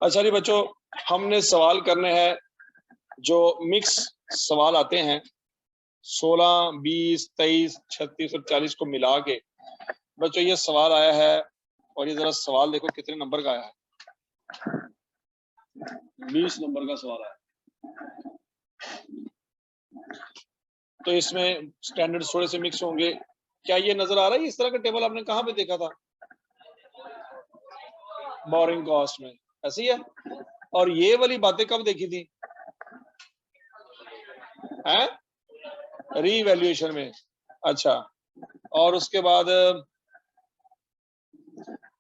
अच्छा जी बच्चों, हमने सवाल करने हैं जो मिक्स सवाल आते हैं 16, 20, 23, 36 और 40 को मिला के। बच्चों ये सवाल आया है और ये जरा सवाल देखो कितने नंबर का आया है। 20 नंबर का सवाल आया। तो इसमें स्टैंडर्ड थोड़े से मिक्स होंगे। क्या ये नजर आ रहा है? इस तरह का टेबल आपने कहाँ पे देखा था? बोरिंग कॉस्ट में, ऐसी है। और ये वाली बातें कब देखी थी? हैं? रीवैल्यूएशन में। अच्छा, और उसके बाद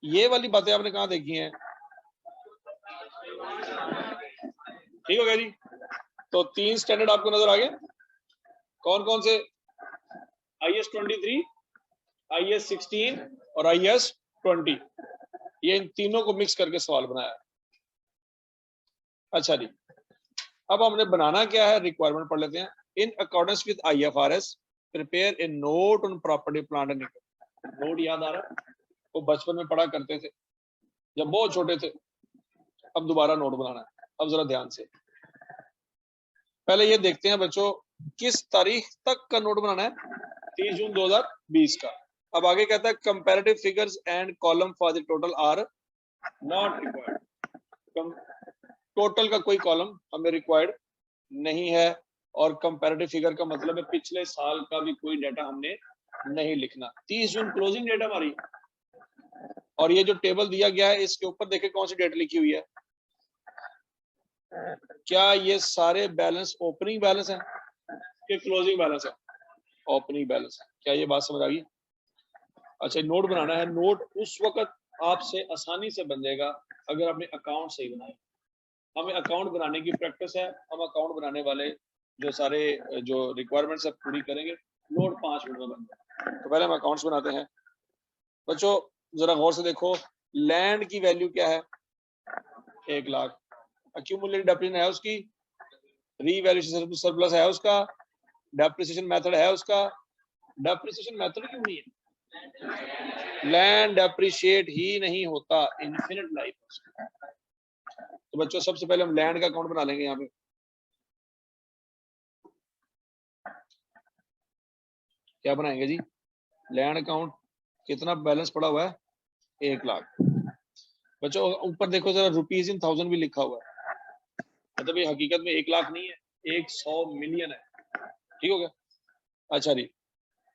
ये वाली बातें आपने कहाँ देखी हैं? ठीक हो गया जी। तो 3 स्टैंडर्ड आपको नजर आ गए। कौन कौन से? IS 23, IS 16 और IS 20। ये इन तीनों को मिक्स करके सवाल बनाया। अच्छा जी, अब हमने बनाना क्या है, रिक्वायरमेंट पढ़ लेते हैं। In accordance with IFRS prepare a note on property plant and equipment. Note याद आ रहा है? वो बचपन में पढ़ा करते थे जब बहुत छोटे थे। अब दोबारा नोट बनाना है। अब जरा ध्यान से पहले ये देखते हैं बच्चों, किस तारीख तक का नोट बनाना है? 30 जून 2020 का। अब आगे कहता है comparative figures and column for the total are not required. Total का कोई कॉलम हमें रिक्वायर्ड नहीं है, और कंपैरेटिव फिगर का मतलब है पिछले साल का भी कोई डाटा हमने नहीं लिखना। 30 जून क्लोजिंग डेट हमारी, और ये जो टेबल दिया गया है इसके ऊपर देखे कौन सी डेट लिखी हुई है। क्या ये सारे बैलेंस ओपनिंग बैलेंस है कि क्लोजिंग बैलेंस है? ओपनिंग बैलेंस है। क्या ये बात समझ आ गई? अच्छा, नोट बनाना है। नोट उस वक्त आपसे आसानी से बन जाएगा अगर आपने अकाउंट सही बनाए। हमें अकाउंट बनाने की प्रैक्टिस है। हम अकाउंट बनाने वाले जो सारे जो रिक्वायरमेंट्स है पूरी करेंगे। नोट 5 मिनट में बन जाए। तो पहले हम अकाउंट्स बनाते हैं। बच्चों जरा गौर से देखो, लैंड की वैल्यू क्या है? 1 लाख। एक्यूमुलेटेड डेप्रिसिएशन है उसकी, रीवैल्यूएशन सरप्लस है उसका, डेप्रिसिएशन मेथड है उसका। डेप्रिसिएशन मेथड क्यों नहीं है? लैंड डेप्रिशिएट ही नहीं होता, इनफिनिट लाइफ। तो बच्चों सबसे पहले हम लैंड का अकाउंट बना लेंगे। यहाँ पे क्या बनाएंगे जी? Land account. कितना बैलेंस पड़ा हुआ है? 1 लाख। बच्चों ऊपर देखो जरा, रुपीज इन थाउजेंड भी लिखा हुआ है। मतलब ये हकीकत में 1 लाख नहीं है, 100 मिलियन है। ठीक हो गया? अच्छा जी,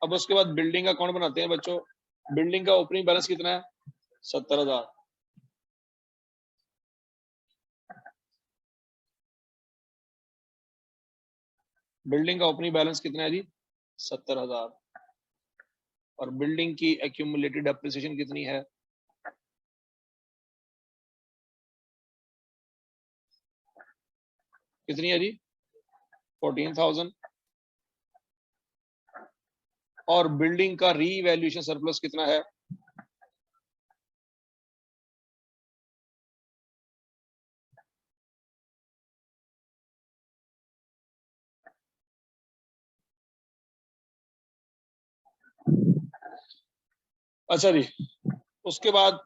अब उसके बाद बिल्डिंग का अकाउंट बनाते हैं बच्चों। बिल्डिंग का ओपनिंग बैलेंस कितना है? 70,000। बिल्डिंग का ओपनिंग बैलेंस कितना है जी? 70,000। और बिल्डिंग की एक्यूमुलेटेड डेप्रिसिएशन कितनी है? कितनी है जी? 14,000। और बिल्डिंग का रीवैल्यूएशन सरप्लस कितना है? अच्छा जी, उसके बाद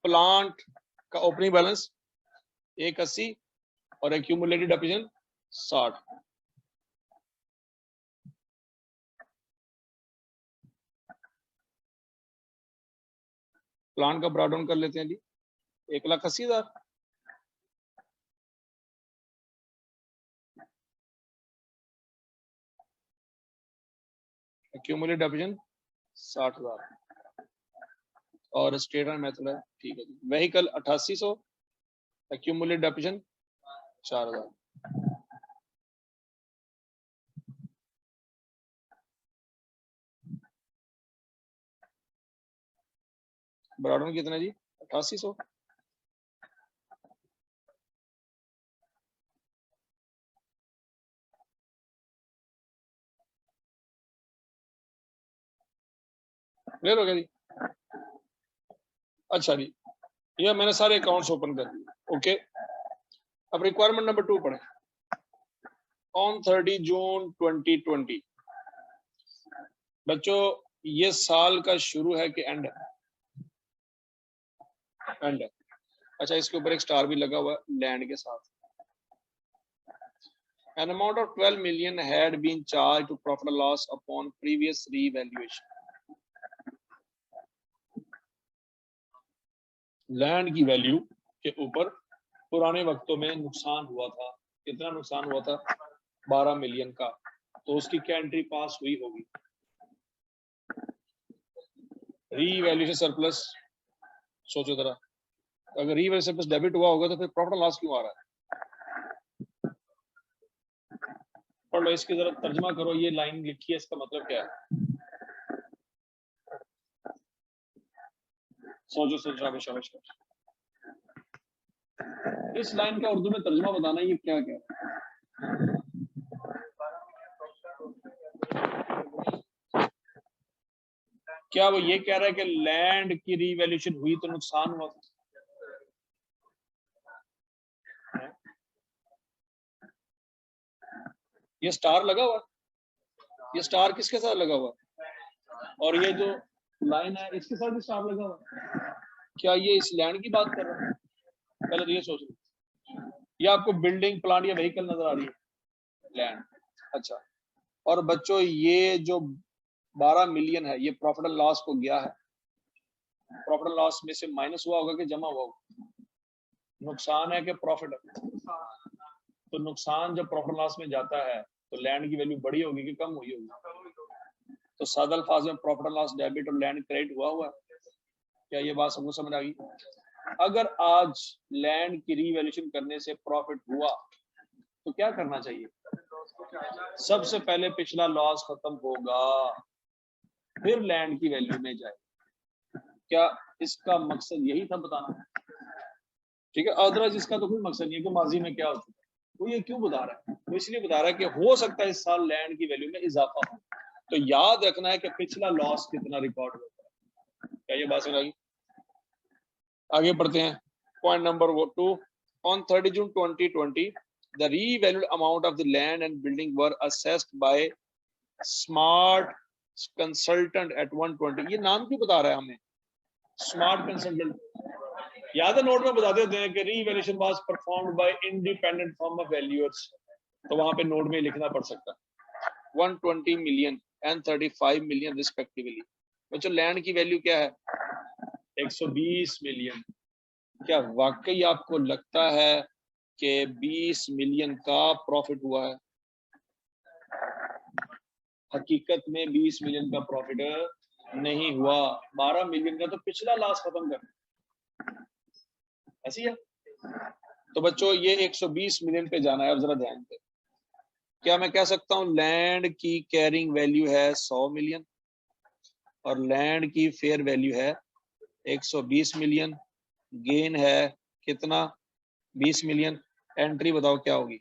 प्लांट का ओपनिंग बैलेंस 180 और एक्यूमुलेटेड डेप्रिसिएशन 60। प्लांट का ब्रॉड डाउन कर लेते हैं जी, 1,80,000। Accumulated depreciation 60,000। और स्टेटमेंट मेथड है, ठीक है जी। Vehicle 8800, accumulated depreciation 4,000। Brought down कितना जी? 8800। क्लियर हो गया जी? अच्छा जी, ये मैंने सारे अकाउंट्स ओपन कर दिए। ओके, अब रिक्वायरमेंट नंबर 2 पढ़े। ऑन 30 जून 2020। बच्चों ये साल का शुरू है कि एंड है? एंड है। अच्छा, इसके ऊपर एक स्टार भी लगा हुआ है लैंड के साथ। An amount of 12 million had been charged to profit and loss upon previous revaluation. Land की वैल्यू के ऊपर पुराने वक्तों में नुकसान हुआ था। कितना नुकसान हुआ था? 12 मिलियन का। तो उसकी क्या एंट्री पास हुई होगी? Revaluation surplus. सोचो जरा, अगर रीवैल्यूएशन सरप्लस डेबिट हुआ होगा तो फिर प्रॉफिट एंड लॉस क्यों आ रहा है? पढ़ लो, इसकी जरा तर्जमा करो, ये लाइन लिखी है, इसका मतलब क्या है? सोचो सोचो, शाबाश शाबाश। इस लाइन का उर्दू में तर्जमा बताना, ये क्या क्या है? क्या वो ये कह रहा है कि लैंड की रीवैल्यूएशन हुई तो नुकसान हुआ? ये स्टार लगा हुआ, ये स्टार किसके साथ लगा हुआ? और ये जो लाइन है इसके साथ भी स्टार लगा हुआ। क्या ये इस लैंड की बात कर रहा है? पहले तो ये सोच लो। ये आपको बिल्डिंग प्लांट या व्हीकल नजर आ रही है? लैंड। अच्छा, और बच्चों ये जो 12 मिलियन है ये प्रॉफिट एंड लॉस को गया है। प्रॉफिट एंड लॉस में से माइनस हुआ होगा कि जमा हुआ होगा? नुकसान है कि प्रॉफिट है? तो नुकसान जब प्रॉफिट एंड लॉस में जाता है तो लैंड की वैल्यू बड़ी होगी कि कम हुई होगी? तो सादा अल्फाज में प्रॉफिट एंड लॉस डेबिट और लैंड क्रेडिट हुआ हुआ है। क्या ये बात सबको समझ आ गई? अगर आज लैंड की रीवैल्यूएशन करने से प्रॉफिट हुआ तो क्या करना चाहिए? सबसे पहले पिछला लॉस खत्म होगा, फिर लैंड की वैल्यू में जाए। क्या इसका मकसद यही था बताना? ठीक है, अदरवाइज इसका तो कोई मकसद नहीं है कि माजी में क्या हो चुका है। तो ये क्यों बता रहा है? तो इसलिए बता रहा है कि हो सकता है इस साल लैंड की वैल्यू में इजाफा हो। तो याद रखना है कि पिछला लॉस कितना रिकॉर्ड होता है। क्या ये बात समझ आ गई? आगे बढ़ते हैं। Point number 2, on 30 June 2020 the revalued amount of the land and building were assessed by smart consultant at 120। ये नाम क्यों बता रहा है हमें स्मार्ट कंसल्टेंट? याद है नोट में बता देते हैं कि revaluation was performed by independent firm of valuers. तो वहां पे नोट में लिखना पड़ सकता है 120 मिलियन एंड 35 मिलियन रिस्पेक्टिवली। बच्चों लैंड की वैल्यू क्या है? 120 मिलियन। क्या वाकई आपको लगता है कि 20 मिलियन का प्रॉफिट हुआ है? हकीकत में 20 मिलियन का प्रॉफिट नहीं हुआ। 12 मिलियन का तो पिछला लॉस खत्म कर, ऐसी है। तो बच्चों ये 120 मिलियन पे जाना है। अब जरा ध्यान दे, क्या मैं कह सकता हूं लैंड की कैरिंग वैल्यू है 100 मिलियन और लैंड की फेयर वैल्यू है 120 मिलियन, गेन है कितना? 20 मिलियन। एंट्री बताओ क्या होगी?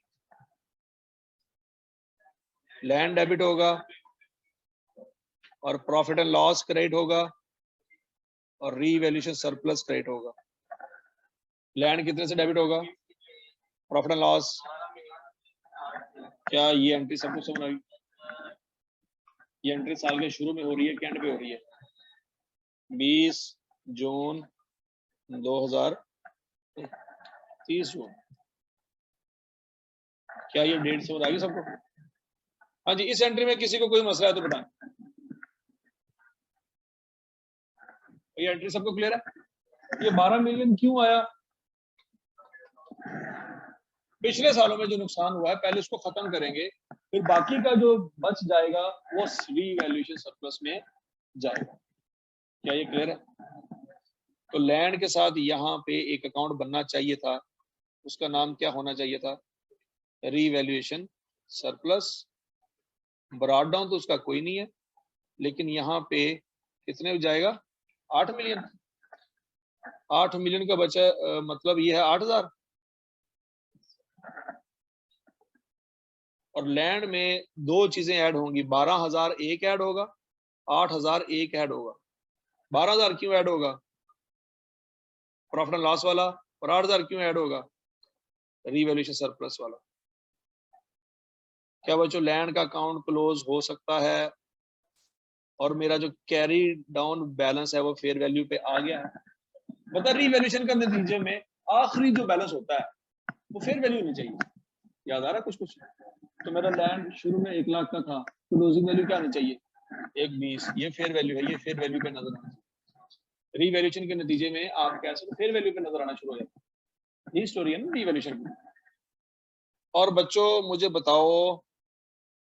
लैंड डेबिट होगा और प्रॉफिट एंड लॉस क्रेडिट होगा और रीवैल्यूएशन सरप्लस क्रेडिट होगा। लैंड कितने से डेबिट होगा? Profit and loss. क्या ये एंट्री सबको समझ आई? ये एंट्री साल के शुरू में हो रही है कि एंड पे हो रही है? 20 जून 2030 जून। क्या ये डेट समझ आ गई सबको? हाँ जी, इस एंट्री में किसी को कोई मसला है तो बताएं। ये एंट्री सबको क्लियर है? ये 12 मिलियन क्यों आया? पिछले सालों में जो नुकसान हुआ है पहले उसको खत्म करेंगे, फिर बाकी का जो बच जाएगा वो रीवैल्यूएशन सरप्लस में जाएगा। क्या ये क्लियर है? तो लैंड के साथ यहाँ पे एक अकाउंट बनना चाहिए था, उसका नाम क्या होना चाहिए था? Revaluation surplus. ब्रॉट डाउन तो उसका कोई नहीं है, लेकिन यहाँ पे कितने जाएगा? 8 मिलियन। 8 मिलियन का बचा, मतलब ये है 8000। और लैंड में दो चीजें ऐड होंगी, 12000 एक ऐड होगा, 8000 एक ऐड होगा। 12000 क्यों ऐड होगा? प्रॉफिट एंड लॉस वाला। और 8000 क्यों ऐड होगा? रीवैल्यूएशन सरप्लस वाला। क्या बच्चों लैंड का अकाउंट क्लोज हो सकता है और मेरा जो कैरी डाउन बैलेंस है वो फेयर वैल्यू पे आ गया है? बता रीवैल्यूएशन का नतीजे में आखिरी जो बैलेंस होता है वो फेयर वैल्यू होनी चाहिए। याद आ रहा है कुछ कुछ? तो मेरा लैंड शुरू में 1 लाख का था, क्लोजिंग वैल्यू क्या आनी चाहिए? 1,20। ये फेयर वैल्यू है, ये फेयर वैल्यू पे नजर आना चाहिए। रीवैल्यूएशन के नतीजे में आप कैसे फेयर वैल्यू पे नजर आना शुरू हो जाता है। ये स्टोरी है ना रीवैल्यूएशन की। और बच्चों मुझे बताओ,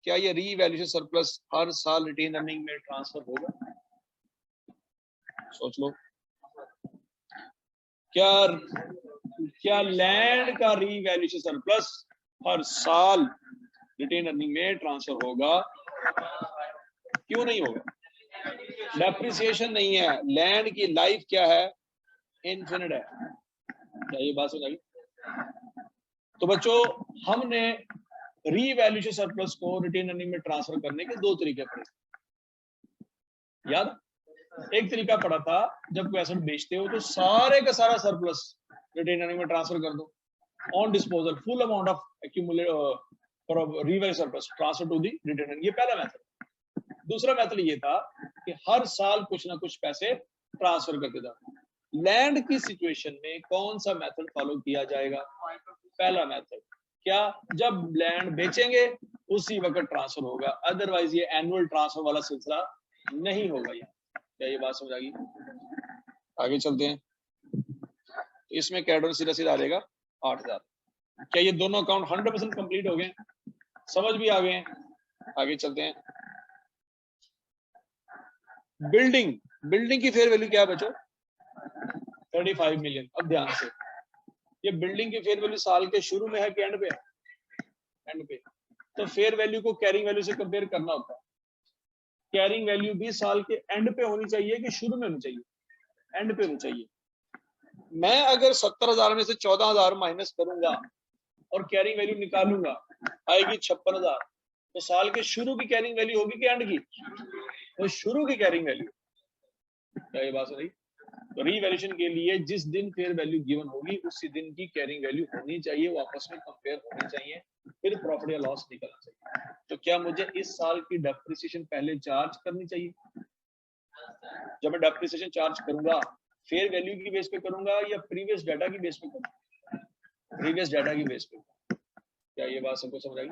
क्या ये रीवैल्यूएशन सरप्लस हर साल रिटेन अर्निंग में ट्रांसफर होगा? सोच लो। क्या लैंड का रीवैल्यूएशन सरप्लस हर साल रिटेन अर्निंग में ट्रांसफर होगा? क्यों नहीं होगा? डेप्रिसिएशन नहीं है, लैंड की लाइफ क्या है? इनफिनिट है। क्या ये बात समझ आई? तो बच्चों हमने रीवैल्यूएशन सरप्लस को रिटेन अर्निंग में ट्रांसफर करने के 2 तरीके पढ़े। याद? एक तरीका पढ़ा था, जब कोई एसेट बेचते हो तो सारे का सारा सरप्लस रिटेन अर्निंग में ट्रांसफर कर दो on disposal, full amount of accumulate revalue surplus transfer to the retained earning. ये पहला मेथड। दूसरा मेथड ये था कि हर साल कुछ ना कुछ पैसे ट्रांसफर करते जाओ। लैंड की सिचुएशन में कौन सा मेथड फॉलो किया जाएगा? पहला मेथड। क्या? जब लैंड बेचेंगे उसी वक्त ट्रांसफर होगा, अदरवाइज ये एनुअल ट्रांसफर वाला सिलसिला नहीं होगा। क्या ये बात समझ आ गई? आगे चलते हैं। इसमें कैडर सीधा सीधा आ जाएगा 8,000। क्या ये दोनों अकाउंट 100% कंप्लीट हो गए? समझ भी आ गए? आगे चलते हैं। बिल्डिंग की फेयर वैल्यू क्या है बच्चों? 35 मिलियन। अब ध्यान से, ये बिल्डिंग की फेयर वैल्यू साल के शुरू में है कि एंड पे है? एंड पे। तो फेयर वैल्यू को कैरिंग वैल्यू से कंपेयर करना होता है। कैरिंग वैल्यू भी साल के एंड पे होनी चाहिए कि शुरू में होनी चाहिए? एंड पे होनी चाहिए। मैं अगर 70,000 में से 14,000 माइनस करूंगा और कैरिंग वैल्यू निकालूंगा, आएगी 56,000। तो साल के शुरू की कैरिंग वैल्यू होगी कि एंड की? तो शुरू की कैरिंग वैल्यू। क्या ये बात सही? तो रीवैल्यूएशन के लिए जिस दिन फेयर वैल्यू गिवन होगी उसी दिन की कैरिंग वैल्यू होनी चाहिए, वो आपस में कंपेयर होनी चाहिए, फिर प्रॉफिट या लॉस निकलना चाहिए। तो क्या मुझे इस साल की डेप्रिसिएशन पहले चार्ज करनी चाहिए? जब मैं डेप्रिसिएशन चार्ज करूंगा, फेयर वैल्यू की बेस पे करूंगा या प्रीवियस डाटा की बेस पे करूंगा? प्रीवियस डाटा की बेस पे। क्या ये बात सबको समझ आई?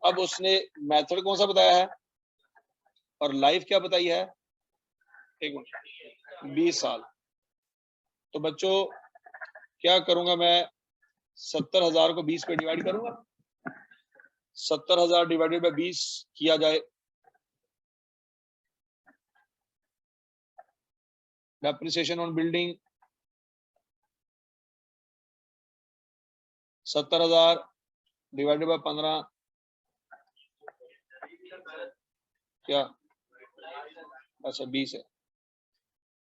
अब उसने मेथड कौन सा बताया है और लाइफ क्या बताई है? एक मिनट, 20 साल। तो बच्चों क्या करूंगा मैं? 70,000 को 20 पे डिवाइड करूंगा। 70,000 डिवाइडेड बाय 20 किया जाए, depreciation on building 70,000 divided by 15, क्या? अच्छा 20 है।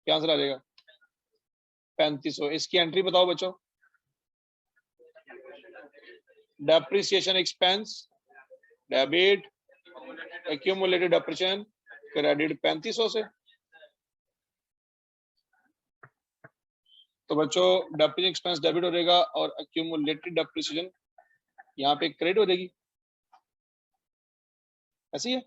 क्या आंसर आ जाएगा? 3500। इसकी एंट्री बताओ बच्चों। Depreciation expense debit, accumulated depreciation credit 3500 से। तो बच्चों डेप्रिसिएशन एक्सपेंस डेबिट हो जाएगा और एक्यूमुलेटेड डेप्रिसिएशन यहाँ पे क्रेडिट हो जाएगी। ऐसी है,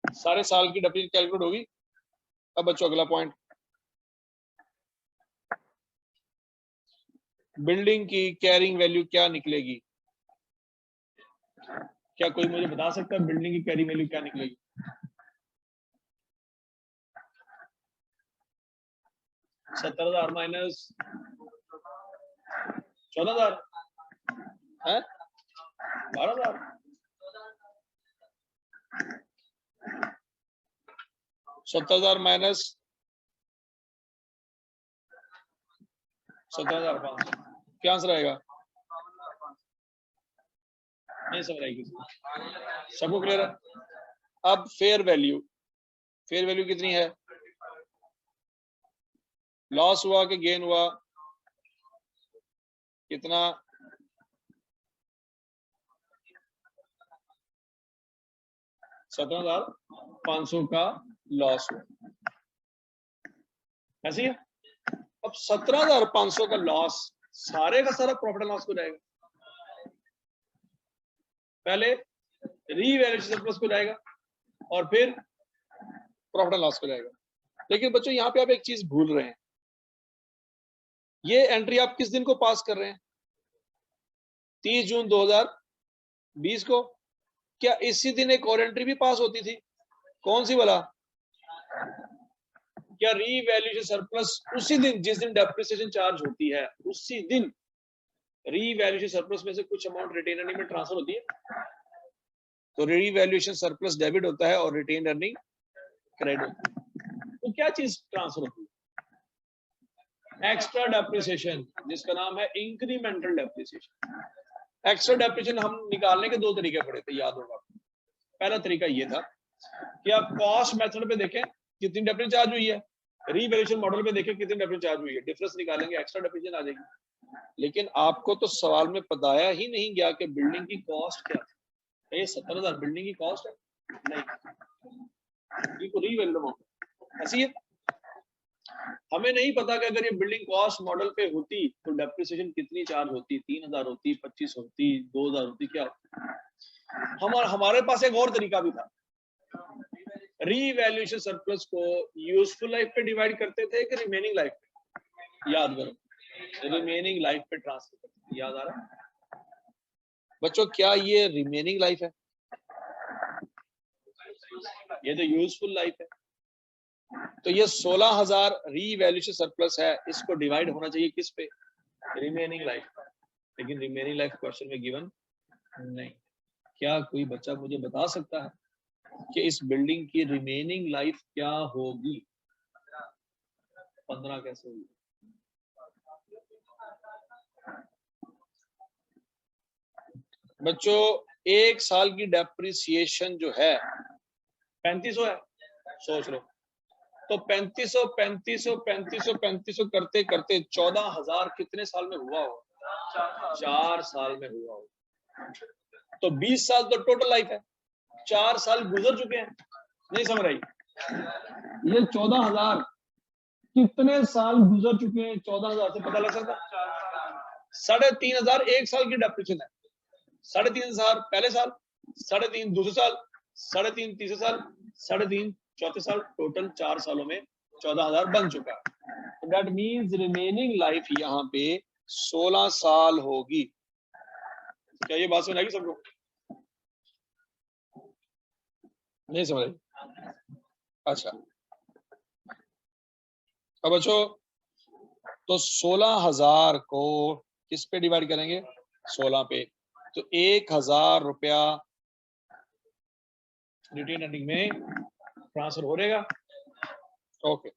सारे साल की डेप्रिसिएशन कैलकुलेट होगी। अब बच्चों अगला पॉइंट, बिल्डिंग की कैरिंग वैल्यू क्या निकलेगी? क्या कोई मुझे बता सकता है बिल्डिंग की कैरिंग वैल्यू क्या निकलेगी? 70,000 माइनस 14,000 है 12,000। 70,000 माइनस 17,500। क्या आंसर आएगा? नहीं समझ आएगी सबको? क्लियर है? अब फेयर वैल्यू कितनी है? लॉस हुआ कि गेन हुआ? कितना? 17,500 का लॉस हुआ। ऐसी है। अब 17,500 का लॉस सारे का सारा प्रॉफिट एंड लॉस को जाएगा। पहले रीवैल्यूएशन सरप्लस को जाएगा और फिर प्रॉफिट एंड लॉस को जाएगा। लेकिन बच्चों यहाँ पे आप एक चीज भूल रहे हैं, ये एंट्री आप किस दिन को पास कर रहे हैं? 30 जून 2020 को। क्या इसी दिन एक और एंट्री भी पास होती थी? कौन सी वाला? क्या रीवैल्यूएशन सरप्लस उसी दिन जिस दिन डेप्रिसिएशन चार्ज होती है, उसी दिन रीवैल्यूएशन सरप्लस में से कुछ अमाउंट रिटेन अर्निंग में ट्रांसफर होती है? तो रीवैल्यूएशन सरप्लस डेबिट होता है और रिटेन अर्निंग क्रेडिट होती है। तो क्या चीज ट्रांसफर होती है? एक्स्ट्रा डेप्रिसिएशन, जिसका नाम है इंक्रीमेंटल डेप्रिसिएशन। एक्स्ट्रा डेप्रिसिएशन हम निकालने के दो तरीके पड़े थे, याद होगा। पहला तरीका ये था कि आप कॉस्ट मेथड पे देखें कितनी डेप्रिसिएशन चार्ज हुई है, रीवैल्यूएशन मॉडल पे देखें कितनी डेप्रिसिएशन चार्ज हुई है, डिफरेंस निकालेंगे, एक्स्ट्रा डेप्रिसिएशन आ जाएगी। लेकिन आपको तो सवाल में बताया ही नहीं गया कि बिल्डिंग की कॉस्ट क्या है। ये 70,000 बिल्डिंग की कॉस्ट है? नहीं, ये तो रीवैल्यूएशन अमाउंट ऐसी है। हमें नहीं पता कि अगर ये बिल्डिंग कॉस्ट मॉडल पे होती तो डेप्रिसिएशन कितनी चार्ज होती, 3,000 होती, 25 होती, 2,000 होती, क्या होती। हमारे पास एक और तरीका भी था। रीवैल्यूएशन सरप्लस को यूजफुल लाइफ पे डिवाइड करते थे कि रिमेनिंग लाइफ पे? याद करो, रिमेनिंग लाइफ पे ट्रांसफर करते थे। याद आ रहा है बच्चों? क्या ये रिमेनिंग लाइफ है? ये तो यूजफुल लाइफ है। तो ये 16,000 रीवैल्यूएशन सरप्लस है, इसको डिवाइड होना चाहिए किस पे? Remaining life. लेकिन रिमेनिंग लाइफ क्वेश्चन में गिवन नहीं। क्या कोई बच्चा मुझे बता सकता है कि इस बिल्डिंग की रिमेनिंग लाइफ क्या होगी? 15 कैसे होगी? बच्चों, एक साल की डेप्रिसिएशन जो है 3500 है, सोच लो। तो 3500 करते करते 14,000 कितने साल में हुआ हो? 4 साल में हुआ हो। तो 20 साल तो टोटल लाइफ है, 4 साल गुजर चुके हैं। नहीं समझ रही? ये 14,000 कितने साल गुजर चुके हैं? 14,000 से पता लग सकता है। 3,500 एक साल की डेप्रिसिएशन है। 3,500 पहले साल, 3,500 दूसरे साल, 3,500 तीसरे साल, 3,500 चौथे साल, टोटल 4 सालों में 14,000 बन चुका है। दैट मींस रिमेनिंग लाइफ यहाँ पे 16 साल होगी। क्या ये बात समझ आएगी सबको? नहीं समझ आई? अच्छा, अब बच्चों तो 16,000 को किस पे डिवाइड करेंगे? 16 पे। तो 1,000 रुपया रिटेन अर्निंग में ट्रांसफर हो रहेगा। ओके,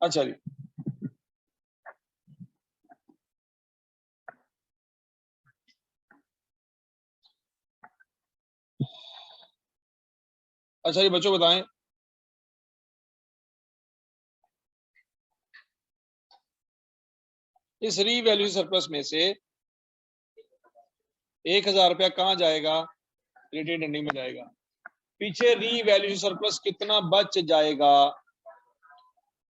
अच्छा जी। अच्छा जी बच्चों, बताएं इस रीवैल्यू सरप्लस में से 1,000 रुपया कहाँ जाएगा? रिटेन अर्निंग में जाएगा। पीछे रीवैल्यू सरप्लस कितना बच जाएगा?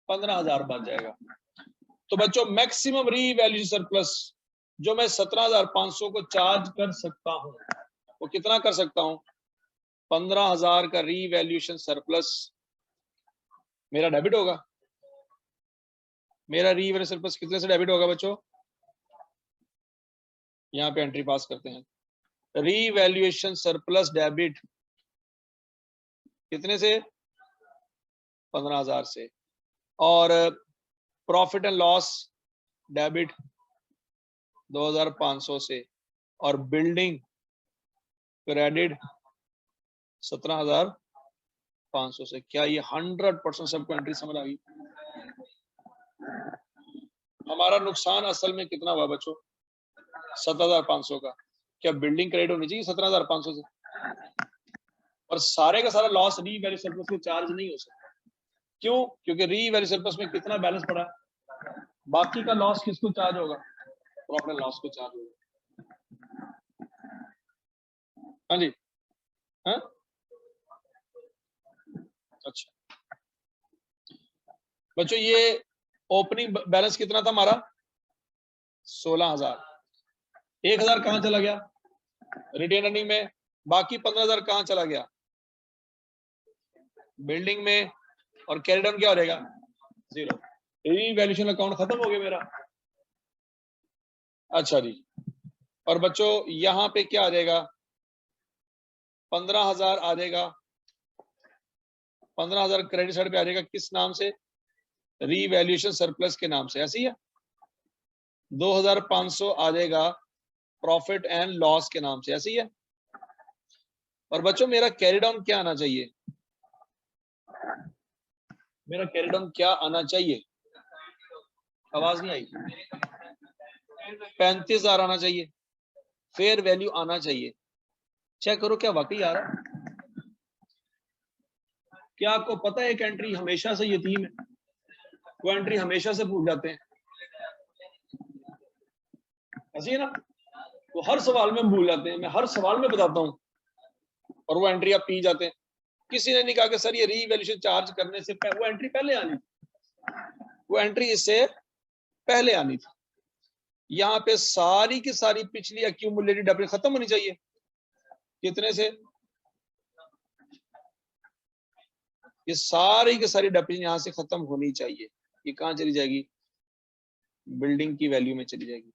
15,000 बच जाएगा। तो बच्चों मैक्सिमम रीवैल्यू सरप्लस जो मैं 17,500 को चार्ज कर सकता हूं वो कितना कर सकता हूं? 15,000 का रीवैल्यूएशन सरप्लस मेरा डेबिट होगा। मेरा रीवैल्यू सरप्लस कितने से डेबिट होगा बच्चों? यहाँ पे एंट्री पास करते हैं। रीवैल्यूएशन सरप्लस डेबिट कितने से? 15,000 से। और प्रॉफिट एंड लॉस डेबिट 2,500 से। और बिल्डिंग क्रेडिट 17,500 से। क्या ये 100% सबको एंट्री समझ आ गई? हमारा नुकसान असल में कितना हुआ बच्चों? 17,500 का। क्या बिल्डिंग क्रेडिट होनी चाहिए 17,500 से? और सारे का सारा लॉस रीवैल्यू सरप्लस में चार्ज नहीं हो सकता। क्यों? क्योंकि रीवैल्यू सरप्लस में कितना बैलेंस पड़ा? बाकी का लॉस किसको चार्ज होगा? प्रॉफिट लॉस को चार्ज होगा। हाँ जी, हाँ अच्छा बच्चों, ये ओपनिंग बैलेंस कितना था हमारा? 16,000। 1,000 कहां चला गया? रिटेन अर्निंग में। बाकी 15,000 कहां चला गया? बिल्डिंग में। और कैरी डाउन क्या हो रहेगा? 0। रीवैल्यूएशन अकाउंट खत्म हो गया मेरा। अच्छा जी, और बच्चों यहां पे क्या आ जाएगा? 15,000 आ जाएगा। 15,000 क्रेडिट साइड पे आ जाएगा, किस नाम से? रीवैल्यूएशन सरप्लस के नाम से, ऐसे ही है। 2,500 आ जाएगा प्रॉफिट एंड लॉस के नाम से, ऐसे ही है। और बच्चों मेरा कैरी डाउन क्या आना चाहिए? मेरा कैरी डाउन क्या आना चाहिए? आवाज नहीं आई। 35,000 आना चाहिए। फेयर वैल्यू आना चाहिए। चेक करो क्या वाकई आ रहा है। क्या आपको पता है एक एंट्री हमेशा से यतीम है? वो एंट्री हमेशा से भूल जाते हैं, ऐसी है ना? वो हर सवाल में भूल जाते हैं, मैं हर सवाल में बताता हूं, और वो एंट्री आप पी जाते हैं। किसी ने नहीं कहा कि सर ये रीवैल्यूएशन चार्ज करने से वो एंट्री पहले आनी थी, वो एंट्री इससे पहले आनी थी। यहाँ पे सारी की सारी पिछली एक्यूमुलेटेड डेप्रिसिएशन खत्म होनी चाहिए। कितने से? ये सारी की सारी डेप्रिसिएशन यहाँ से खत्म होनी चाहिए। ये कहाँ चली जाएगी? बिल्डिंग की वैल्यू में चली जाएगी।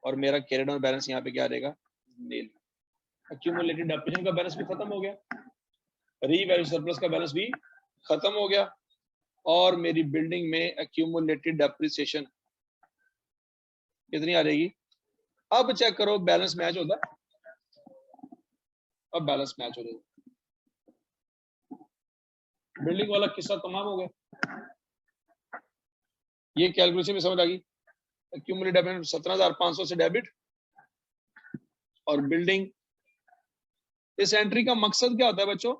और मेरा कैरी डाउन बैलेंस यहाँ पे क्या रहेगा? नील। एक्यूमुलेटेड डेप्रिसिएशन का बैलेंस भी खत्म हो गया, रीवैल्यू सरप्लस का बैलेंस भी खत्म हो गया, और मेरी बिल्डिंग में एक्यूमुलेटेड डेप्रिसिएशन कितनी आ जाएगी? अब चेक करो बैलेंस मैच होता है। अब बैलेंस मैच हो जाएगा। बिल्डिंग वाला किस्सा तमाम हो गया। ये कैलकुलेशन में समझ आ गई। एक्यूमुलेटेड डेबिट 17,500 से डेबिट, और बिल्डिंग। इस एंट्री का मकसद क्या होता है बच्चों?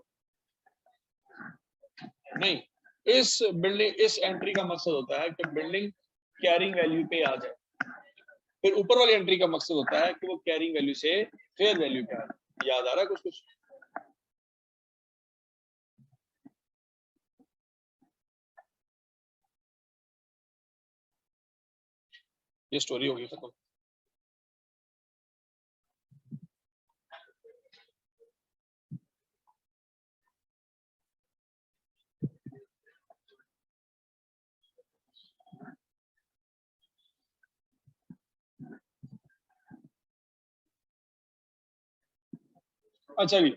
नहीं, इस एंट्री का मकसद होता है कि बिल्डिंग कैरिंग वैल्यू पे आ जाए। फिर ऊपर वाली एंट्री का मकसद होता है कि वो कैरिंग वैल्यू से फेयर वैल्यू पे आ जाए। याद आ रहा है कुछ कुछ? ये स्टोरी होगी खत्म। अच्छा जी,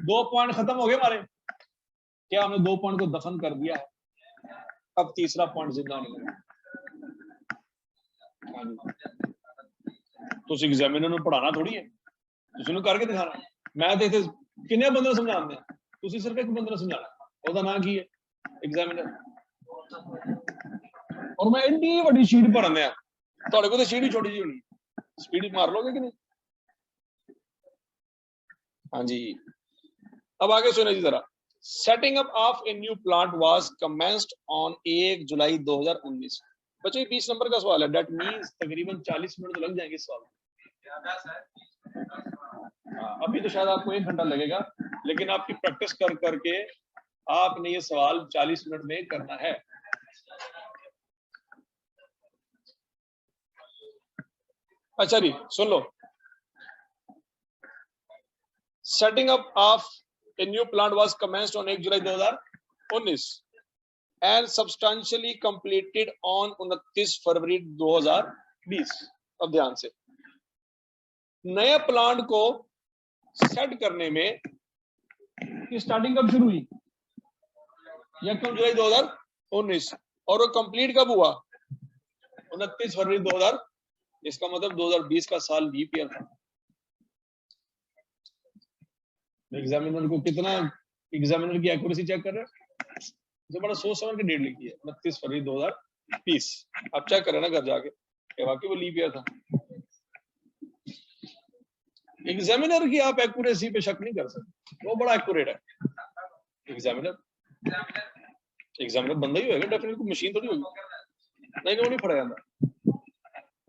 2 पॉइंट खत्म हो गए हमारे। क्या हमने 2 पॉइंट को दफन कर दिया है? अब तीसरा पॉइंट जिंदा होने लगा। तो एग्जामिनर ने पढ़ाना थोड़ी है, तुम करके दिखाना। मैं तो इतने किन्ने बंदे समझाते हैं, तुम सिर्फ एक बंदे समझाना, ਉਹਦਾ ਨਾਂ ਕੀ है? एग्जामिनर। और मैं इतनी बड़ी शीट भरन दिया, ਤੁਹਾਡੇ ਕੋਲ ਤਾਂ शीट ही छोटी जी होनी, स्पीड मार लोगे कि नहीं? हाँ जी, अब आगे सुने जी जरा। Setting up of a new plant was commenced on 1 July 2019। बच्चों 20 नंबर का सवाल है, दैट मींस तकरीबन 40 मिनट तो लग जाएंगे इस सवाल में। अभी तो शायद आपको 1 घंटा लगेगा, लेकिन आपकी प्रैक्टिस कर करके आपने ये सवाल 40 मिनट में करना है। अच्छा जी सुन लो। Setting up of a new plant was commenced on 1 July 2019 and substantially completed on 29 February 2020। अब ध्यान से, नए प्लांट को सेट करने में स्टार्टिंग कब शुरू हुई? 1 जुलाई 2019, और वो कंप्लीट कब हुआ? 29 फरवरी 2000। इसका मतलब 2020 का साल लीप ईयर था। एग्जामिनर को कितना, एग्जामिनर की एक्यूरेसी चेक कर रहे हैं, जो बड़ा सोच समझ के डेट लिखी है 29 फरवरी 2020। अब चेक करें ना घर जाके, वाकई वो लीप ईयर था। एग्जामिनर की आप एक्यूरेसी पे शक नहीं कर सकते, वो बड़ा एक्यूरेट है। एग्जामिनर बंदा ही होगा डेफिनेटली, मशीन थोड़ी होगी। नहीं वो नहीं पढ़ा जाता।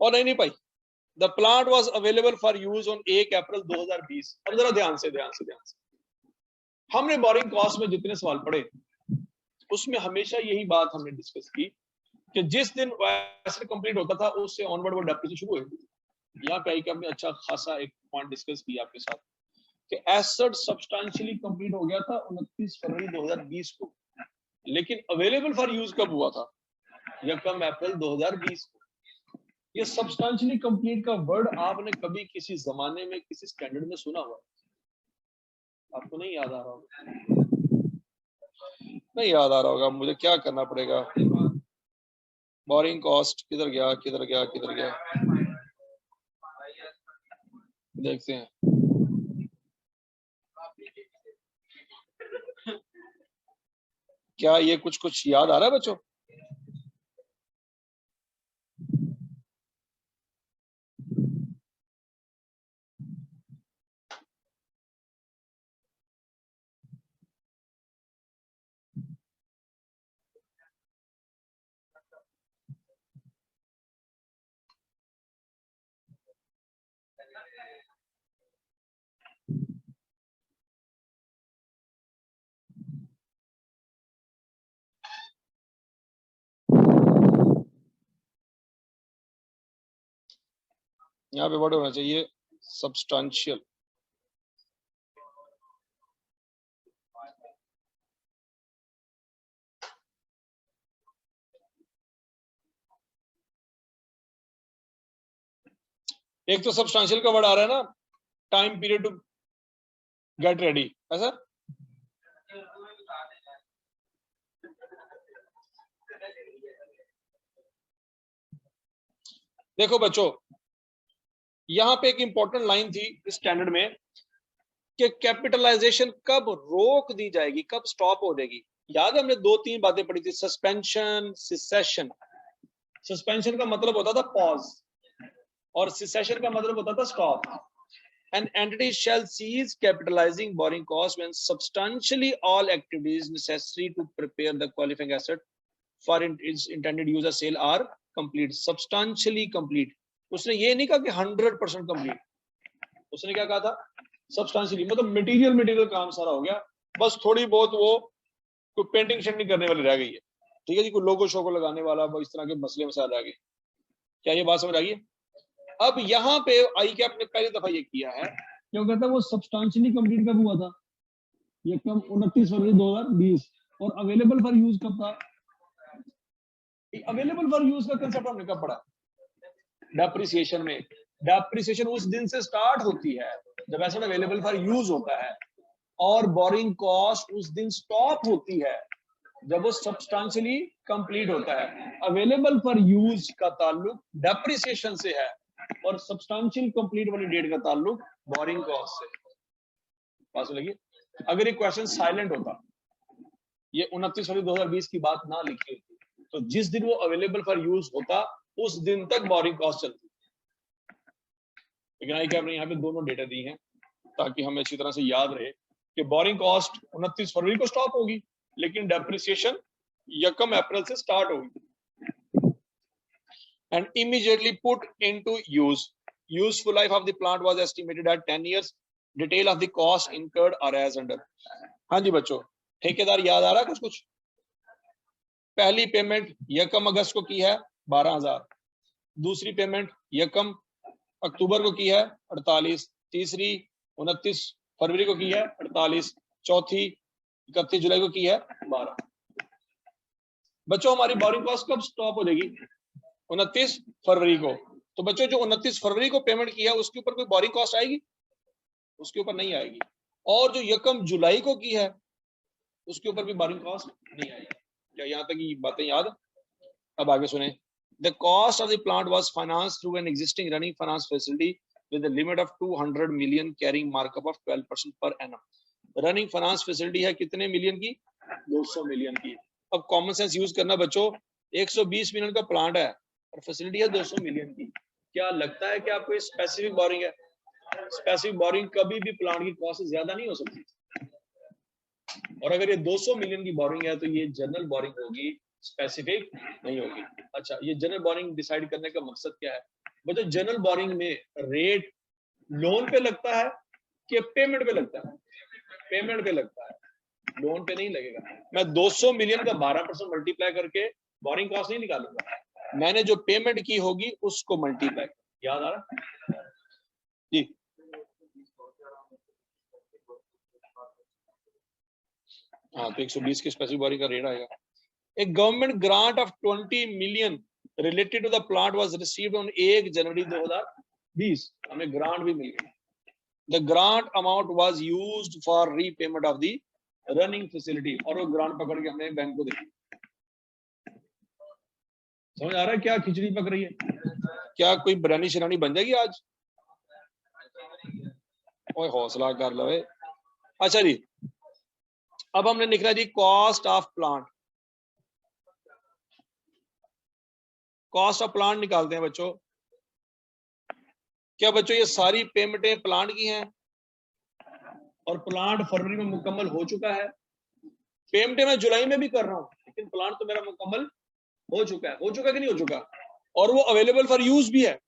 और नहीं भाई, the plant was available for use on 1 अप्रैल 2020। अब जरा ध्यान से हमने बोरिंग कॉस्ट में जितने सवाल पढ़े उसमें हमेशा यही बात हमने डिस्कस की कि जिस दिन एसेट कंप्लीट होता था उससे ऑनवर्ड वो डेप्रिसिएशन शुरू हुई। यहाँ पे आई कि आपने अच्छा खासा एक पॉइंट डिस्कस किया आपके साथ कि एसेट सब्सटेंशियली कंप्लीट हो गया था 29 फरवरी 2020 को, लेकिन अवेलेबल फॉर यूज कब हुआ था? 1 अप्रैल 2020 को। ये सब्सटेंशियली कंप्लीट का वर्ड आपने कभी किसी जमाने में किसी स्टैंडर्ड में सुना हुआ? आपको नहीं याद आ रहा होगा, नहीं याद आ रहा होगा। मुझे क्या करना पड़ेगा? बोरिंग कॉस्ट किधर गया किधर गया किधर गया, देखते हैं। क्या ये कुछ कुछ याद आ रहा है बच्चों? यहाँ पे वर्ड होना चाहिए सब्सटेंशियल। एक तो सब्सटेंशियल का वर्ड आ रहा है ना, time period to get ready, ऐसा। देखो बच्चों, यहाँ पे एक इंपॉर्टेंट लाइन थी स्टैंडर्ड में कि कैपिटलाइजेशन कब रोक दी जाएगी, कब स्टॉप हो जाएगी। याद है हमने 2-3 बातें पढ़ी थी, सस्पेंशन, सिसेशन। सस्पेंशन का मतलब होता था पॉज और सिसेशन का मतलब होता था stop. An entity shall cease capitalizing borrowing costs when substantially all activities necessary to prepare the qualifying asset for its intended use or sale are complete. Substantially complete. उसने ये नहीं कहा कि 100% complete, उसने क्या कहा था? सब्सटेंशियली, मतलब मटेरियल काम सारा हो गया, बस थोड़ी बहुत वो कोई पेंटिंग शेंटिंग करने वाली रह गई है, ठीक है जी, कोई लोगो शोगो लगाने वाला, इस तरह के मसले मसाले रह गए। क्या ये बात समझ आ गई? अब यहाँ पे आई कि आपने पहली दफा ये किया है, क्यों कहता है वो सब्सटेंशियली कंप्लीट कब हुआ था? ये कब? 29 फरवरी 2020। और अवेलेबल फॉर यूज कब था? अवेलेबल फॉर यूज का कंसेप्ट हमने कब पढ़ा? डेप्रिसिएशन में। डेप्रिसिएशन उस दिन से स्टार्ट होती है जब एसेट अवेलेबल फॉर यूज होता है, और बोरिंग कॉस्ट उस दिन स्टॉप होती है जब वो सब्सटेंशियली कंप्लीट होता है। अवेलेबल फॉर यूज का ताल्लुक डेप्रिसिएशन से है और सब्सटेंशियल कंप्लीट वाली डेट का ताल्लुक बोरिंग कॉस्ट से। बात लगी? अगर ये क्वेश्चन साइलेंट होता, ये 29 फरवरी 2020 की बात ना लिखी होती, तो जिस दिन वो अवेलेबल फॉर यूज होता उस दिन तक बोरिंग कॉस्ट चलती। लेकिन आई क्या आपने यहाँ पे दोनों डेटा दी हैं ताकि हमें अच्छी तरह से याद रहे कि बोरिंग कॉस्ट 29 फरवरी को स्टॉप होगी, लेकिन डेप्रिसिएशन 1 अप्रैल से स्टार्ट होगी। And immediately put into use. Useful life of the plant was estimated at 10 years. Detail of the cost incurred are as under. हाँ जी बच्चों, ठेकेदार याद आ रहा है कुछ कुछ? पहली पेमेंट 1 अगस्त को की है 12,000, दूसरी पेमेंट 1 अक्टूबर को की है 48, तीसरी 29 फरवरी को की है 48, चौथी 31 जुलाई को की है 12। बच्चों हमारी बोरिंग कॉस्ट कब स्टॉप हो जाएगी? 29 फरवरी को। तो बच्चों जो 29 फरवरी को पेमेंट की है उसके ऊपर कोई बोरिंग कॉस्ट आएगी? उसके ऊपर नहीं आएगी। और जो 1 जुलाई को की है उसके ऊपर भी बोरिंग कॉस्ट नहीं आएगी। क्या यहाँ तक ये बातें याद? अब आगे सुने। The cost of the plant was financed through an existing running finance facility with a limit of 200 million carrying markup of 12% per annum. Running finance facility है कितने मिलियन की? 200 मिलियन की। अब कॉमन सेंस यूज करना बच्चों, 120 million का plant है और फैसिलिटी है 200 मिलियन की। क्या लगता है कि आपको स्पेसिफिक बोरिंग है? स्पेसिफिक बोरिंग कभी भी प्लांट की कॉस्ट से ज्यादा नहीं हो सकती। और अगर ये 200 मिलियन की बोरिंग है तो ये जनरल बोरिंग होगी, स्पेसिफिक नहीं होगी। अच्छा, ये जनरल बोरिंग डिसाइड करने का मकसद क्या है? मतलब जनरल बोरिंग में रेट लोन पे लगता है कि पेमेंट पे लगता है? पेमेंट पे लगता है, लोन पे नहीं लगेगा। मैं 200 मिलियन का 12% मल्टीप्लाई करके बोरिंग कॉस्ट नहीं निकालूंगा, मैंने जो पेमेंट की होगी उसको मल्टीप्लाई। याद आ रहा जी? हाँ, तो 120 की स्पेसिफिक बोरिंग का रेट आएगा। A government grant of 20 million related to the plant was received on 1 जनवरी 2020। हमें ग्रांट भी मिल गई। The grant amount was used for repayment of the running facility, और वो ग्रांट पकड़ के हमने बैंक को दे दी। समझ आ रहा है क्या खिचड़ी पक रही है? क्या कोई बिरयानी शिरानी बन जाएगी आज? ओए हौसला कर लो। अच्छा जी, अब हमने लिखना जी cost of plant. Cost of plant निकालते हैं बच्चों। क्या बच्चों ये सारी पेमेंटें प्लांट की हैं और प्लांट फरवरी में मुकम्मल हो चुका है। पेमेंटें मैं जुलाई में भी कर रहा हूं, लेकिन प्लांट तो मेरा मुकम्मल हो चुका है। हो चुका कि नहीं हो चुका? और वो अवेलेबल फॉर यूज भी है,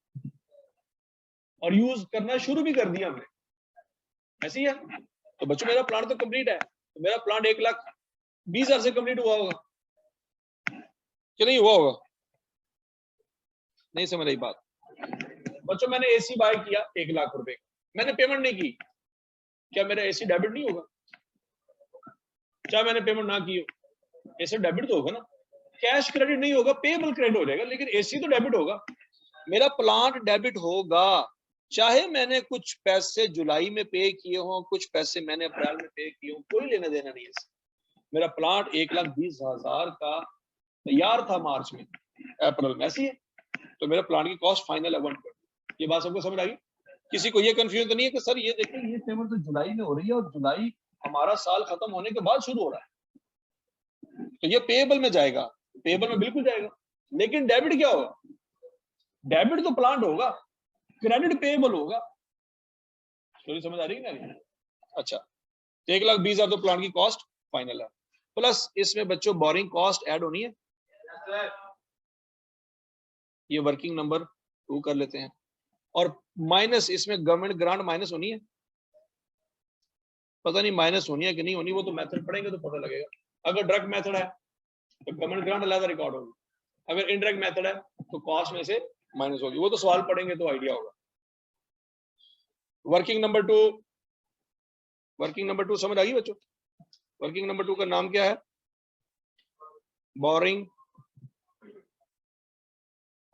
और यूज करना शुरू भी कर दिया हमने। ऐसी है तो बच्चों मेरा प्लांट तो कंप्लीट है। तो मेरा प्लांट 1,20,000 से कंप्लीट हुआ होगा कि नहीं हुआ होगा? नहीं समझ रही बात बच्चों। मैंने एसी बाय किया 1,00,000 रुपए, मैंने पेमेंट नहीं की, क्या मेरा एसी डेबिट नहीं होगा? चाहे मैंने पेमेंट ना की हो, एसी डेबिट तो होगा ना। कैश क्रेडिट नहीं होगा, पेबल क्रेडिट हो जाएगा, लेकिन एसी तो डेबिट होगा। मेरा प्लांट डेबिट होगा, चाहे मैंने कुछ पैसे जुलाई में पे किए हों, कुछ पैसे मैंने अप्रैल में पे किए हों, कोई लेना देना नहीं है। मेरा प्लांट 1,20,000 का तैयार था मार्च में, अप्रैल में। ऐसी है तो मेरा प्लांट की कॉस्ट फाइनल है 1 करोड़। ये बात सबको समझ आई? किसी को ये कंफ्यूजन तो नहीं है कि सर ये देखिए ये पेमेंट तो जुलाई में हो रही है और जुलाई हमारा साल खत्म होने के बाद शुरू हो रहा है, तो ये पेएबल में जाएगा? पेएबल में बिल्कुल जाएगा, लेकिन डेबिट क्या होगा? डेबिट तो प्लांट होगा, क्रेडिट पेएबल होगा। स्टोरी समझ आ रही है ना? अच्छा, 1,20,000 तो प्लांट की कॉस्ट फाइनल है, प्लस इसमें बच्चों बोरिंग कॉस्ट ऐड होनी है। ये वर्किंग नंबर 2 कर लेते हैं, और माइनस इसमें गवर्नमेंट ग्रांट माइनस होनी है। पता नहीं माइनस होनी है कि नहीं होनी, वो तो मेथड पढ़ेंगे तो पता लगेगा। अगर डायरेक्ट मेथड है तो गवर्नमेंट ग्रांट अलग रिकॉर्ड होगी, अगर इनडायरेक्ट मेथड है तो कॉस्ट में से माइनस होगी। वो तो सवाल पढ़ेंगे तो आइडिया होगा। वर्किंग नंबर 2, वर्किंग नंबर 2 समझ आई बच्चों? वर्किंग नंबर 2 का नाम क्या है? Borrowing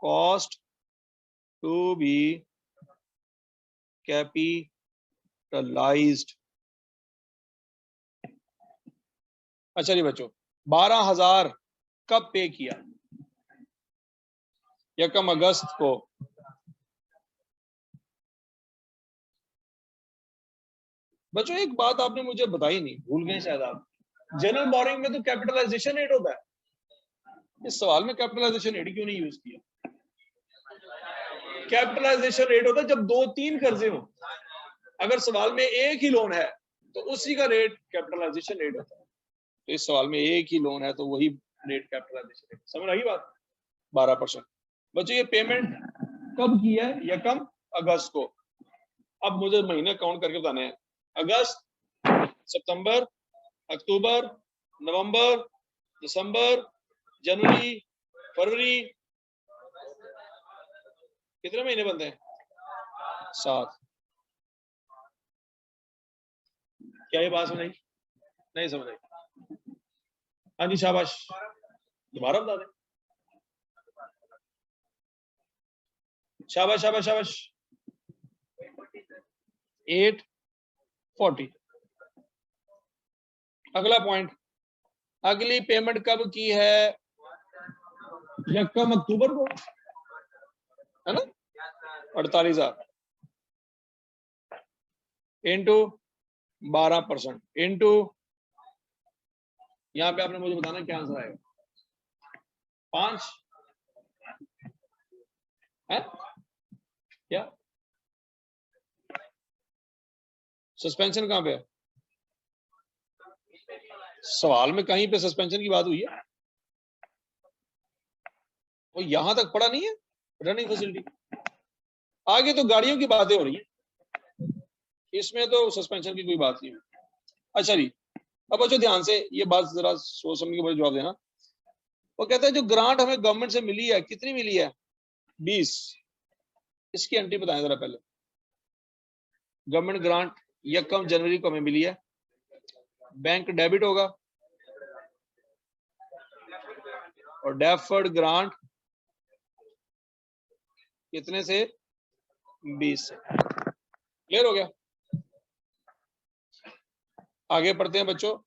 cost to be capitalised. अच्छा जी बच्चों, 12,000 कब पे किया? 1 अगस्त को। बच्चों एक बात आपने मुझे बताई नहीं, भूल गए शायद आप। जनरल बोरिंग में तो कैपिटलाइजेशन रेट होता है, इस सवाल में कैपिटलाइजेशन रेट क्यों नहीं यूज किया? कैपिटलाइजेशन रेट होता है जब 2-3 कर्जे हो। अगर सवाल में एक ही लोन है तो उसी का रेट कैपिटलाइजेशन रेट होता है। तो इस सवाल में एक ही लोन है तो वही रेट कैपिटलाइजेशन रेट। समझ आई बात? 12%। बच्चों ये पेमेंट कब की है? 1 अगस्त को। अब मुझे महीने काउंट करके बताने हैं। अगस्त, सितंबर, अक्टूबर, नवंबर, दिसंबर, जनवरी, फरवरी, कितने महीने बनते हैं? 7। क्या ये बात समझ आई? नहीं समझ आई? हाँ जी शाबाश, दोबारा बता दें। शाबाश शाबाश शाबाश। 840। अगला पॉइंट, अगली पेमेंट कब की है? 1 अक्टूबर को, है ना? 48,000 इंटू 12% इंटू, यहां पे आपने मुझे बताना क्या आंसर आएगा? 5 है क्या? सस्पेंशन कहां पे है? सवाल में कहीं पे सस्पेंशन की बात हुई है? वो यहां तक पड़ा नहीं है रनिंग फैसिलिटी। आगे तो गाड़ियों की बातें हो रही है, इसमें तो सस्पेंशन की कोई बात नहीं है। अच्छा जी, अब बच्चों ध्यान से ये बात जरा सोच समझ के जवाब देना। वो कहता है जो ग्रांट हमें गवर्नमेंट से मिली है, कितनी मिली है? 20। इसकी एंट्री बताएं जरा पहले। गवर्नमेंट ग्रांट 1 जनवरी को हमें मिली है, बैंक डेबिट होगा और डेफर्ड ग्रांट कितने से? 20 से। क्लियर हो गया? आगे पढ़ते हैं बच्चों।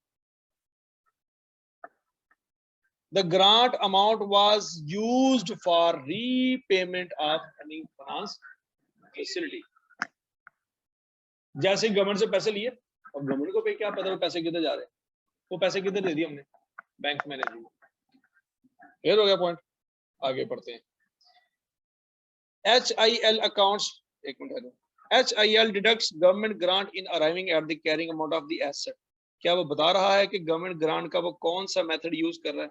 The grant amount was used for repayment of running finance facility. जैसे गवर्नमेंट से पैसे लिए और गवर्नमेंट को पे क्या पता वो पैसे किधर जा रहे हैं, वो पैसे किधर दे दिए हमने? बैंक में दे दिए। क्लियर हो गया पॉइंट? आगे पढ़ते हैं। HIL accounts, एक minute, HIL deducts government grant in arriving at the carrying amount of the asset. क्या वो बता रहा है कि गवर्नमेंट ग्रांट का वो कौन सा मेथड यूज कर रहा है?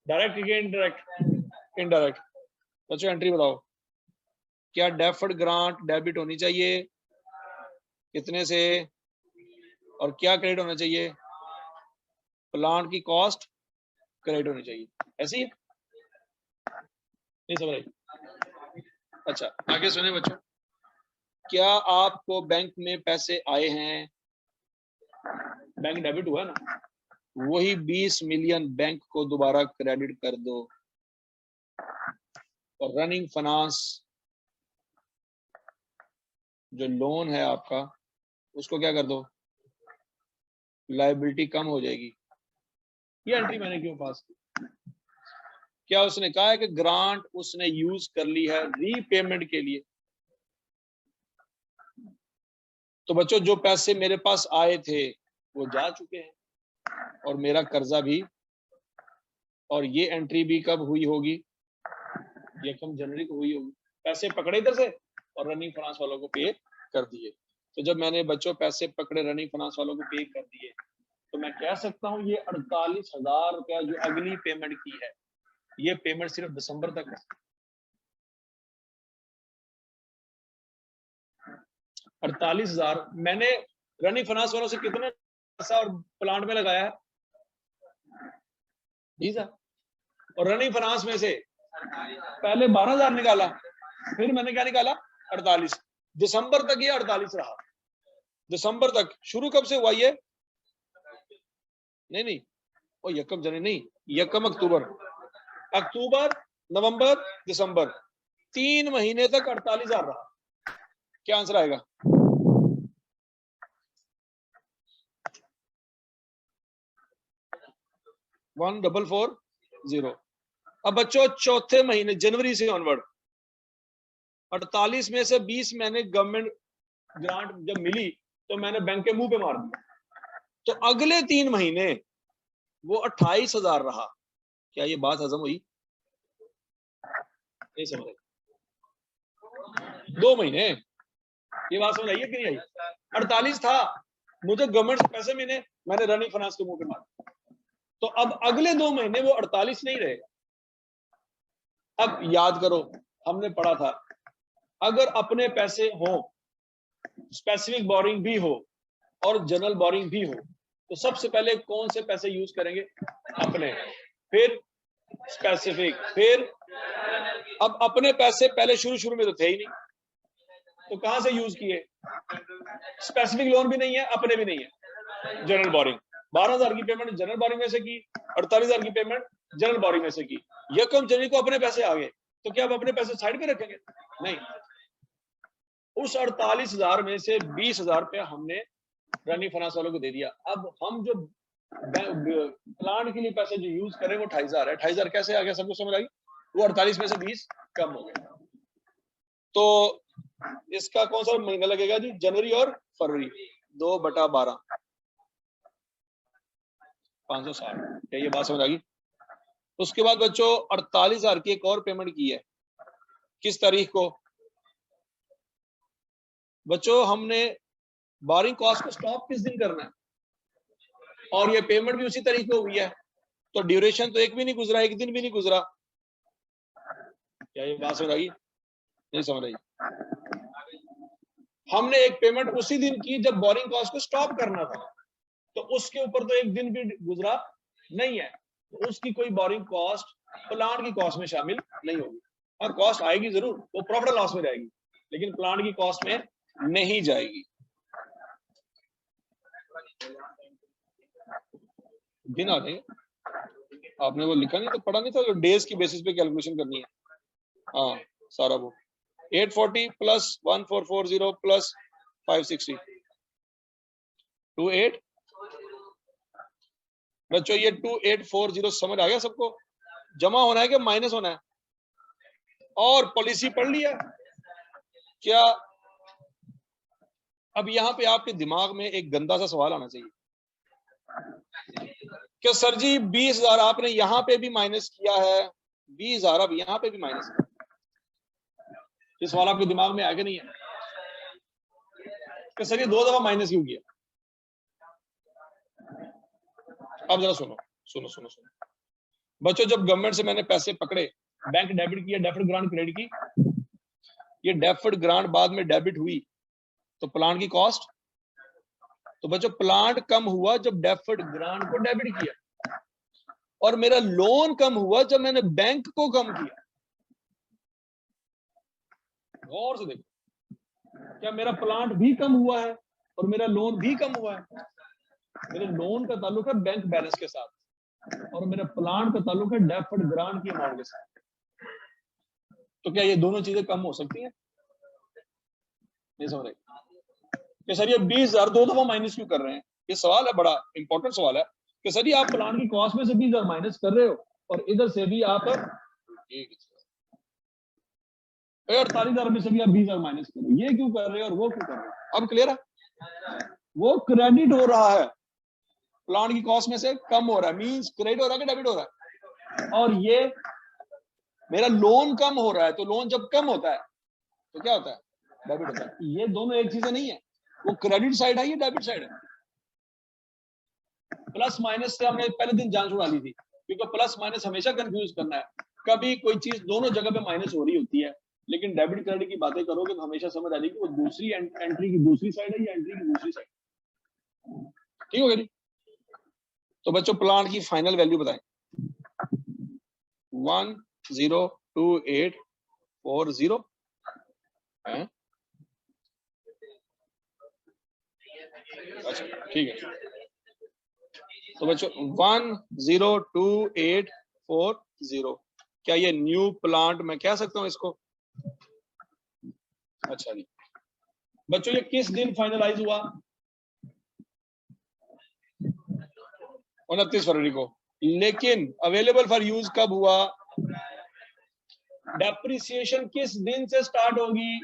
डायरेक्ट या इनडायरेक्ट? इनडायरेक्ट। बच्चों एंट्री बताओ। क्या डेफर्ड ग्रांट डेबिट होनी चाहिए? कितने से? और क्या क्रेडिट होना चाहिए? प्लांट की कॉस्ट क्रेडिट होनी चाहिए। ऐसी है? नहीं समझ आई? अच्छा आगे सुने बच्चों। क्या आपको बैंक में पैसे आए हैं? बैंक डेबिट हुआ ना, वही 20 मिलियन बैंक को दोबारा क्रेडिट कर दो और रनिंग फाइनेंस जो लोन है आपका उसको क्या कर दो? लायबिलिटी कम हो जाएगी। ये एंट्री मैंने क्यों पास की? क्या उसने कहा है कि ग्रांट उसने यूज कर ली है रीपेमेंट के लिए? तो बच्चों जो पैसे मेरे पास आए थे वो जा चुके हैं और मेरा कर्जा भी, और ये एंट्री भी कब हुई होगी? 1 जनवरी को हुई होगी। पैसे पकड़े इधर से और रनिंग फाइनेंस वालों को पे कर दिए। तो जब मैंने बच्चों पैसे पकड़े रनिंग फाइनेंस वालों को पे कर दिए तो मैं कह सकता हूं ये 48,000 रुपया जो अगली पेमेंट की है ये पेमेंट सिर्फ दिसंबर तक है। 48,000 मैंने रनिंग फाइनेंस वालों से कितना पैसा और प्लांट में लगाया है? 20,000। और रनिंग फाइनेंस में से पहले 12,000 निकाला, फिर मैंने क्या निकाला? 48। दिसंबर तक ये 48 रहा। दिसंबर तक। शुरू कब से हुआ ये? नहीं और 1 जनवरी नहीं, 1 अक्टूबर। अक्टूबर, नवंबर, दिसंबर, 3 महीने तक 48,000 रहा। क्या आंसर आएगा? वन 440। अब बच्चों चौथे महीने जनवरी से ऑनवर्ड 48 में से 20 मैंने गवर्नमेंट ग्रांट जब मिली तो मैंने बैंक के मुंह पे मार दिया, तो अगले 3 महीने वो 28,000 रहा। क्या ये बात हजम हुई? नहीं समझ? 2 महीने ये बात समझ आई है कि नहीं आई? 48 था, मुझे गवर्नमेंट से पैसे मिले, मैंने रनिंग फाइनेंस के मुंह पे मारा, तो अब अगले 2 महीने वो 48 नहीं रहेगा। अब याद करो हमने पढ़ा था अगर अपने पैसे हो, स्पेसिफिक बोरिंग भी हो और जनरल बोरिंग भी हो तो सबसे पहले कौन से पैसे यूज करेंगे? अपने, फिर स्पेसिफिक, फिर अब अपने पैसे पहले शुरू में तो थे ही नहीं तो कहां से यूज किए? स्पेसिफिक लोन भी नहीं है, अपने भी नहीं है। जनरल बोरिंग 12,000 की पेमेंट जनरल बोरिंग में से की, 48,000 की पेमेंट जनरल बोरिंग में से की। 1 जनवरी को अपने पैसे आ गए तो क्या आप अपने पैसे साइड पे रखेंगे? नहीं। उस 48,000 में से 20,000 रुपया हमने रनिंग फाइनेंस वालों को दे दिया। अब हम जो प्लांट के लिए पैसे जो यूज करें वो 28,000 है। 28,000 कैसे आ गया? सबको समझ आ गई? वो 48 में से 20 कम हो गया। तो इसका कौन सा महीना लगेगा जी? जनवरी और फरवरी। 2/12 560। क्या ये बात समझ आ गई? उसके बाद बच्चों 48,000 की एक और पेमेंट की है। किस तारीख को? बच्चों हमने बोरिंग कॉस्ट को स्टॉप किस दिन करना है और ये पेमेंट भी उसी तारीख को हुई है, तो ड्यूरेशन तो एक भी नहीं गुजरा, एक दिन भी नहीं गुजरा। क्या ये बात समझ आई? नहीं समझ आई? हमने एक पेमेंट उसी दिन की जब बोरिंग कॉस्ट को स्टॉप करना था, तो उसके ऊपर तो एक दिन भी गुजरा नहीं है, तो उसकी कोई बोरिंग कॉस्ट प्लांट की कॉस्ट में शामिल नहीं होगी। और कॉस्ट आएगी जरूर, वो प्रॉफिट लॉस में जाएगी, लेकिन प्लांट की कॉस्ट में नहीं जाएगी। दिन आ जाएंगे, आपने वो लिखा नहीं तो पढ़ा नहीं था, जो डेज की बेसिस पे कैलकुलेशन करनी है। हाँ सारा वो 840 प्लस 1440 प्लस 560 28। बच्चों ये 2840 समझ आ गया सबको? जमा होना है कि माइनस होना है? और पॉलिसी पढ़ लिया क्या? अब यहाँ पे आपके दिमाग में एक गंदा सा सवाल आना चाहिए कि सर जी 20,000 आपने यहाँ पे भी माइनस किया है, 20,000 अब यहाँ पे भी माइनस किया। ये सवाल आपके दिमाग में आया कि नहीं है कि सर ये 2 दफा माइनस क्यों किया? अब जरा सुनो सुनो सुनो सुनो बच्चों, जब गवर्नमेंट से मैंने पैसे पकड़े, बैंक डेबिट किया, डेफर्ड ग्रांट क्रेडिट की, ये डेफर्ड ग्रांट बाद में डेबिट हुई तो प्लांट की कॉस्ट, तो बच्चों प्लांट कम हुआ जब डेफर्ड ग्रांट को डेबिट किया, और मेरा लोन कम हुआ जब मैंने बैंक को कम किया। गौर से देखो, क्या मेरा प्लांट भी कम हुआ है और मेरा लोन भी कम हुआ है? मेरे लोन का ताल्लुक है बैंक बैलेंस के साथ, और मेरा प्लांट का ताल्लुक है डेफर्ड ग्रांट की अमाउंट के साथ। तो क्या ये दोनों चीजें कम हो सकती हैं? नहीं समझ रहे कि सर ये 20,000 2 दफा माइनस क्यों कर रहे हैं? ये सवाल है, बड़ा इंपॉर्टेंट सवाल है कि सर ये आप प्लांट की कॉस्ट में से 20,000 माइनस कर रहे हो और इधर से भी आप 48,000 में से भी आप 20,000 माइनस कर रहे हो। ये क्यों कर रहे हो और वो क्यों कर रहे हो? अब क्लियर है? वो क्रेडिट हो रहा है, प्लांट की कॉस्ट में से कम हो रहा है, मींस क्रेडिट हो रहा है कि डेबिट हो रहा है? और ये मेरा लोन कम हो रहा है, तो लोन जब कम होता है तो क्या होता है? डेबिट होता है। ये दोनों एक चीजें नहीं है, वो क्रेडिट साइड है, ये डेबिट साइड है। प्लस माइनस से हमने पहले दिन जान छुड़ा ली थी, क्योंकि प्लस माइनस हमेशा कंफ्यूज करना है। कभी कोई चीज दोनों जगह पे माइनस हो रही होती है, लेकिन डेबिट क्रेडिट की बातें करोगे तो हमेशा समझ आ जाएगी वो दूसरी एंट्री की दूसरी साइड है या एंट्री की दूसरी साइड। ठीक हो गया? तो बच्चों प्लांट की फाइनल वैल्यू बताएं। 102840 है। अच्छा ठीक है, तो बच्चों 102840, क्या ये न्यू प्लांट मैं कह सकता हूं इसको? अच्छा जी बच्चों, ये किस दिन फाइनलाइज हुआ? 29 फरवरी को। लेकिन अवेलेबल फॉर यूज कब हुआ? डेप्रिसिएशन किस दिन से स्टार्ट होगी?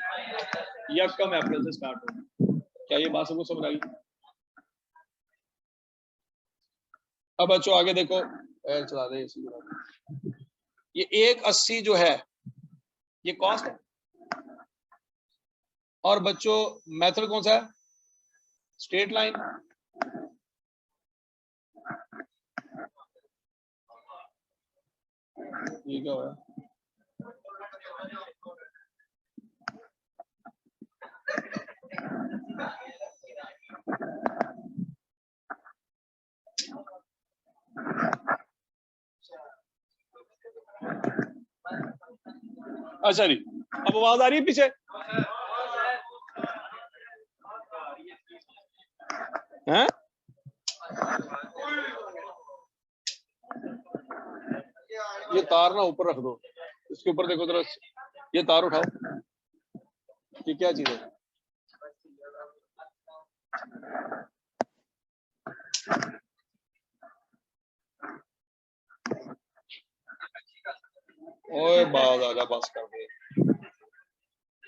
यकम अप्रैल से स्टार्ट होगी। क्या ये बात सबको समझ आई? अब बच्चों आगे देखो, चला दे ये 180 जो है ये कॉस्ट है, और बच्चों मेथड कौन सा है? Straight line. ये क्या हो रहा है? अच्छा जी, अब आवाज आ रही है पीछे? हैं? ये तार ना ऊपर रख दो, इसके ऊपर देखो जरा, ये तार उठाओ, ये क्या चीज है? ओए बाज आजा, बस कर दे,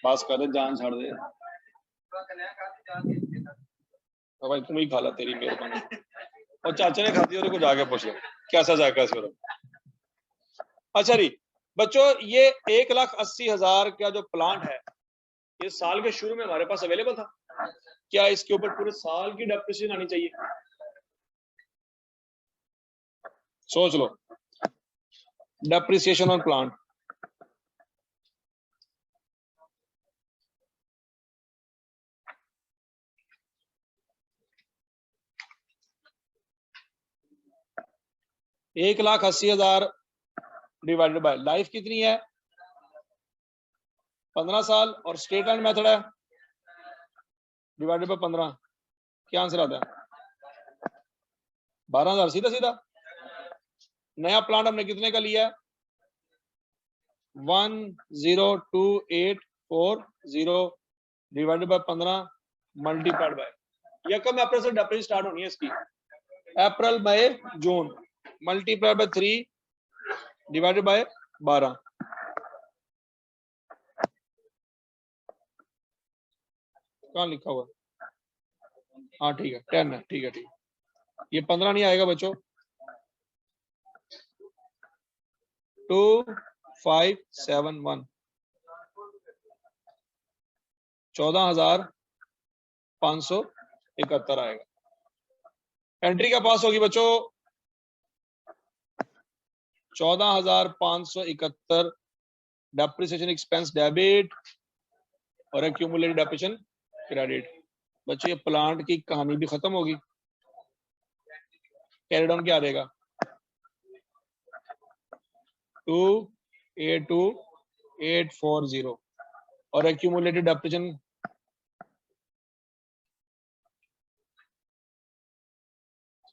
बस कर दे, जान छाड़ दे। तो भाई तुम ही खा ला, तेरी मेहरबानी। और चाचा ने खाती है, जाके पूछ लो कैसा जायका है इसमें। अच्छा जी बच्चों, ये 1,80,000 का जो प्लांट है, ये साल के शुरू में हमारे पास अवेलेबल था। क्या इसके ऊपर पूरे साल की डेप्रिसिएशन आनी चाहिए? सोच लो, डेप्रिसिएशन ऑन प्लांट। एक 1,80,000 डिवाइडेड बाय लाइफ कितनी है? 15 साल और स्ट्रेट लाइन मेथड है, डिवाइडेड बाय 15, क्या आंसर आता है? 12,000 सीधा सीधा। नया प्लांट हमने कितने का लिया है? 102,840 डिवाइडेड बाय 15 मल्टीप्लाइड बाय, यकम अप्रैल से डेप्रिसिएशन स्टार्ट होनी है इसकी, अप्रैल मई जून, मल्टीप्लाइड बाय 3 डिवाइडेड बाय 12। कहाँ लिखा हुआ? हाँ ठीक है, 10 है, ठीक है ठीक है। ये 15 नहीं आएगा बच्चों, 2571, 14,571 आएगा। एंट्री क्या पास होगी बच्चों? 14,571 डेप्रिसिएशन एक्सपेंस डेबिट और एक्यूमुलेटेड डेप्रिसिएशन क्रेडिट। बच्चों ये प्लांट की कहानी भी खत्म होगी। कैरी डाउन क्या आ रहेगा? 282,840 और एक्यूमुलेटेड डेप्रिसिएशन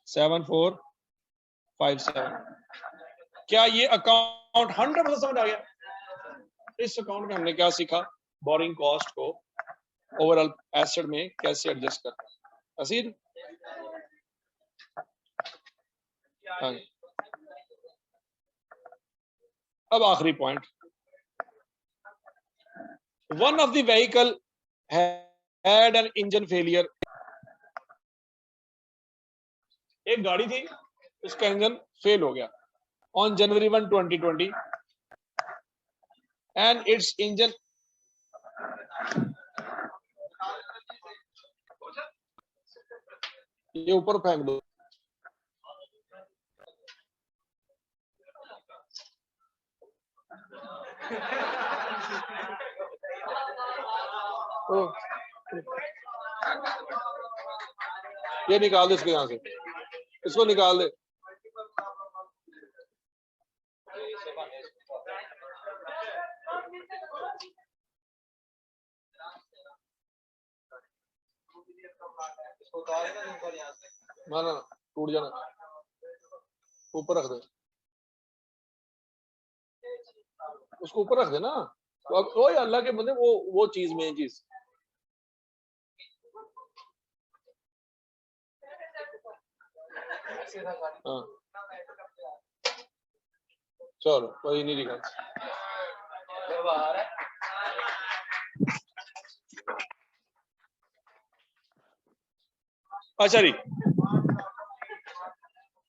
7457। क्या ये अकाउंट 100% समझ आ गया? इस अकाउंट में हमने क्या सीखा? बोरिंग कॉस्ट को ओवरऑल एसेट में कैसे एडजस्ट करना है। असीर, हाँ, अब आखिरी point, one of the vehicle had an engine failure. एक गाड़ी थी, उसका इंजन फेल हो गया on January 1, 2020 and it's engine, ये ऊपर फेंक दो, ये निकाल दे इसके, यहां से इसको निकाल दे। ना ना टूट जाना, ऊपर रख दे, उसको ऊपर रख दे ना। तो अब वही अल्लाह के बंदे, वो चीज में चीज, हाँ चलो कोई नहीं निकाल। अच्छा जी,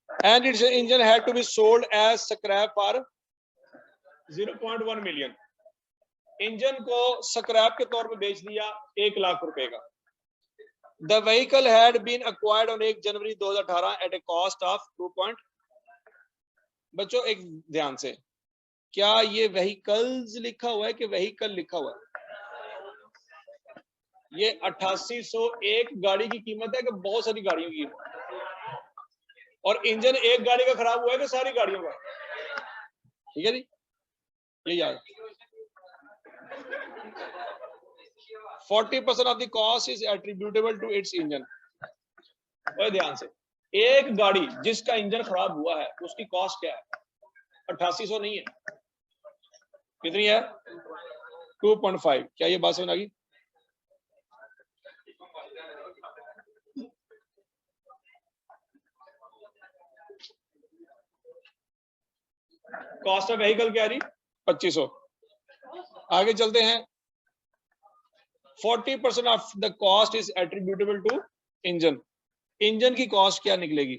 and its engine had to be sold as scrap for 0.1 million। Engine को स्क्रैप के तौर पे बेच दिया 1 लाख रुपए का। The vehicle had been acquired on 1 January 2018 at a cost of 2. बच्चों एक ध्यान से, क्या ये व्हीकल्स लिखा हुआ है कि व्हीकल लिखा हुआ है? ये 8801 गाड़ी की कीमत है कि बहुत सारी गाड़ियों की, और इंजन एक गाड़ी का खराब हुआ है कि सारी गाड़ियों का? ठीक है जी, ये याद। 40% of the cost is attributable to its engine. ध्यान से, एक गाड़ी जिसका इंजन खराब हुआ है उसकी कॉस्ट क्या है? 8800 नहीं है, कितनी है? 2.5। क्या ये बात समझ आ गई? कॉस्ट ऑफ व्हीकल क्या रही? 2500। आगे चलते हैं, 40% of the cost is attributable to engine. Engine की कॉस्ट क्या निकलेगी?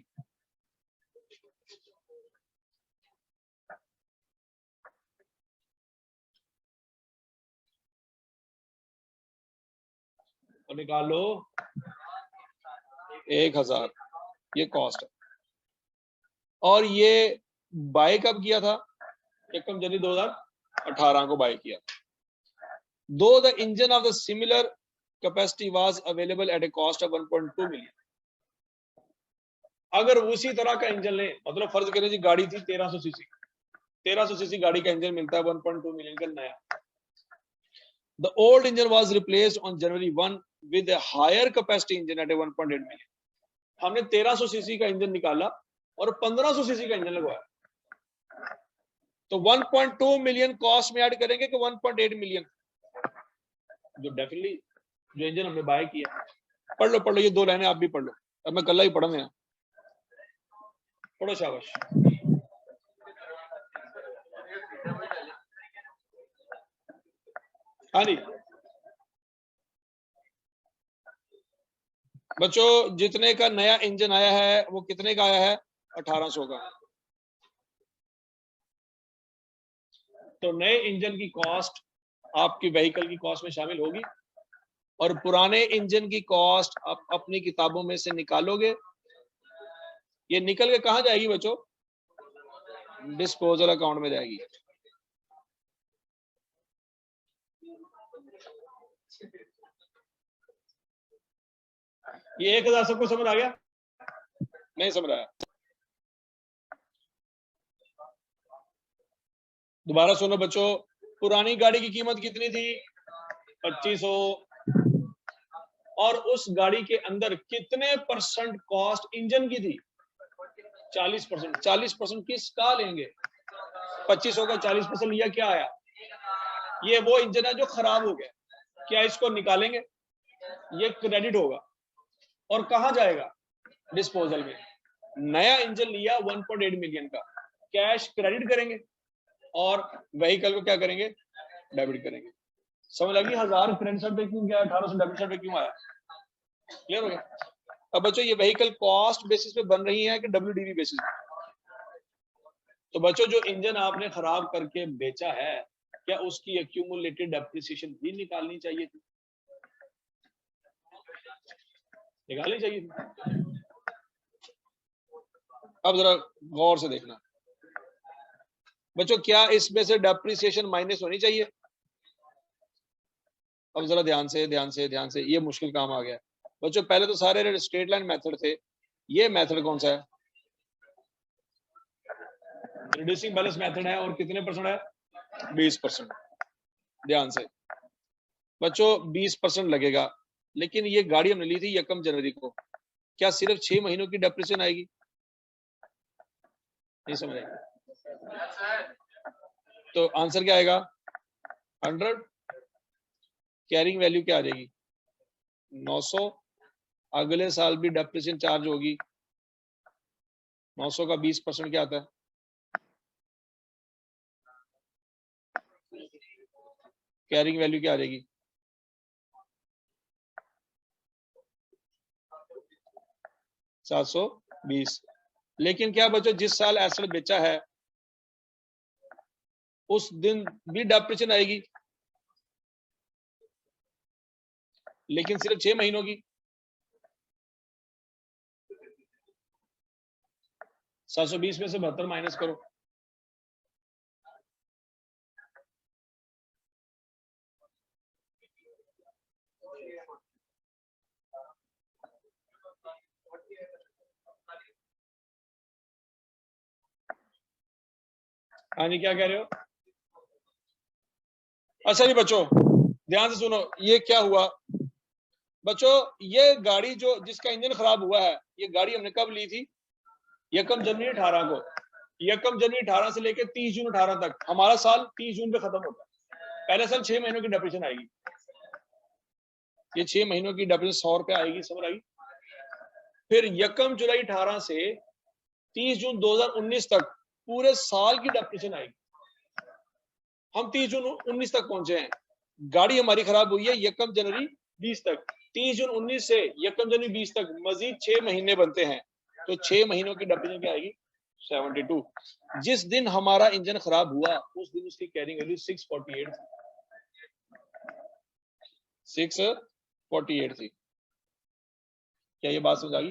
तो निकाल लो, 1000 ये कॉस्ट है। और ये बाय कब किया था? 1 जनवरी 2018 को बाय किया। दो the engine of the similar capacity was available at A cost of 1.2 million. अगर उसी तरह का इंजन ले, मतलब फर्ज करें जी गाड़ी थी 1300 सीसी, 1300 सीसी गाड़ी का इंजन मिलता है 1.2 मिलियन का नया, The old engine was replaced on January 1 with a higher capacity engine at a 1.8 million. हमने 1300 सीसी का इंजन निकाला और 1500 सीसी का इंजन लगवाया, तो 1.2 मिलियन कॉस्ट में ऐड करेंगे कि 1.8 मिलियन, जो डेफिनेटली जो इंजन हमने बाय किया। पढ़ लो ये 2 लाइनें आप भी पढ़ लो, अब मैं कल ही पढ़ में पढ़ो, शाबाश। हाँ जी बच्चों, जितने का नया इंजन आया है वो कितने का आया है? 1800 का। तो नए इंजन की कॉस्ट आपकी व्हीकल की कॉस्ट में शामिल होगी, और पुराने इंजन की कॉस्ट आप अपनी किताबों में से निकालोगे। ये निकल के कहां जाएगी बच्चों? डिस्पोजल अकाउंट में जाएगी। ये 1000 सबको समझ आ गया? नहीं समझ आया? दोबारा सुनो बच्चों, पुरानी गाड़ी की कीमत कितनी थी? 2500, और उस गाड़ी के अंदर कितने परसेंट कॉस्ट इंजन की थी? 40%। 40% किसका लेंगे? 2500 का 40% लिया, क्या आया? ये वो इंजन है जो खराब हो गया, क्या इसको निकालेंगे? ये क्रेडिट होगा, और कहां जाएगा? डिस्पोजल में। नया इंजन लिया 1.8 मिलियन का, कैश क्रेडिट करेंगे और व्हीकल को क्या करेंगे? डेबिट करेंगे। समझ लगी? 1000 क्रेडिट साइड पे क्यों गया, 1800 डेबिट साइड पे क्यों आया? क्लियर हो गया? अब बच्चों ये व्हीकल कॉस्ट बेसिस पे बन रही है कि WDV बेसिस पे? तो बच्चों जो इंजन आपने खराब करके बेचा है, क्या उसकी एक्यूमुलेटेड डेप्रिसिएशन भी निकालनी चाहिए थी? निकालनी चाहिए थी। अब जरा गौर से देखना बच्चों, क्या इसमें से डेप्रिसिएशन माइनस होनी चाहिए? अब जरा ध्यान से, ये मुश्किल काम आ गया बच्चों। पहले तो सारे स्ट्रेट लाइन मेथड थे, ये मेथड कौन सा है? रिड्यूसिंग बैलेंस मेथड है, और कितने परसेंट है? 20%। ध्यान से बच्चों, 20% लगेगा, लेकिन ये गाड़ी हमने ली थी 1 जनवरी को, क्या सिर्फ 6 महीनों की डेप्रिसिएशन आएगी? नहीं समझ आएगी? तो आंसर क्या आएगा? 100। कैरिंग वैल्यू क्या आ जाएगी? 900। अगले साल भी डेप्रिसिएशन चार्ज होगी। 900 का 20% क्या आता है? कैरिंग वैल्यू क्या आ जाएगी? 720। लेकिन क्या बच्चों, जिस साल एसेट बेचा है उस दिन भी डेप्रिसिएशन आएगी, लेकिन सिर्फ 6 महीनों की। 720 में से 72 माइनस करो। हाँ जी, क्या कह रहे हो? अच्छा जी बच्चों, ध्यान से सुनो, ये क्या हुआ बच्चों? ये गाड़ी जो जिसका इंजन खराब हुआ है, ये गाड़ी हमने कब ली थी? 1 जनवरी 18 को। 1 जनवरी 18 से लेकर 30 जून 18 तक, हमारा साल 30 जून पे खत्म होता है। पहले साल 6 महीनों की डेप्रिसिएशन आएगी, ये 6 महीनों की डेप्रिसिएशन 100 रुपए आएगी, समझ आएगी? फिर 1 जुलाई 18 से 30 जून 2019 तक पूरे साल की डेप्रिसिएशन आएगी। हम 30 जून 19 तक पहुंचे हैं, गाड़ी हमारी खराब हुई है 1 जनवरी 20 तक। 30 जून 19 से 1 जनवरी 20 तक मजीद 6 महीने बनते हैं, तो 6 महीनों की डेप्रिसिएशन क्या आएगी? 72। जिस दिन हमारा इंजन खराब हुआ उस दिन उसकी कैरिंग वैल्यू 648 थी। 648 थी। क्या ये बात समझ आ गई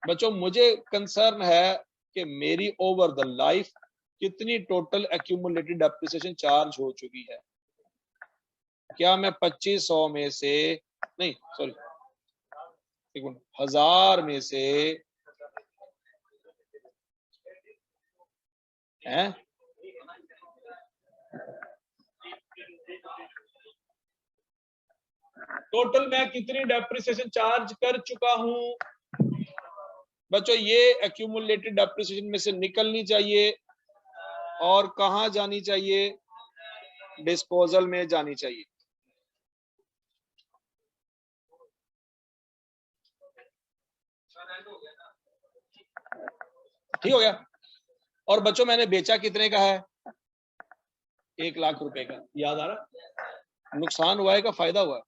बच्चों? मुझे कंसर्न है कि मेरी ओवर द लाइफ कितनी टोटल एक्यूमुलेटेड डेप्रिसिएशन चार्ज हो चुकी है। क्या मैं 2500 में से, नहीं सॉरी, 1000 में से हैं टोटल मैं कितनी डेप्रिसिएशन चार्ज कर चुका हूं बच्चों? ये एक्यूमुलेटेड डेप्रिसिएशन में से निकलनी चाहिए और कहां जानी चाहिए? डिस्पोजल में जानी चाहिए। ठीक हो गया? और बच्चों मैंने बेचा कितने का है? 1 लाख रुपए का। याद आ रहा? नुकसान हुआ है का फायदा हुआ है?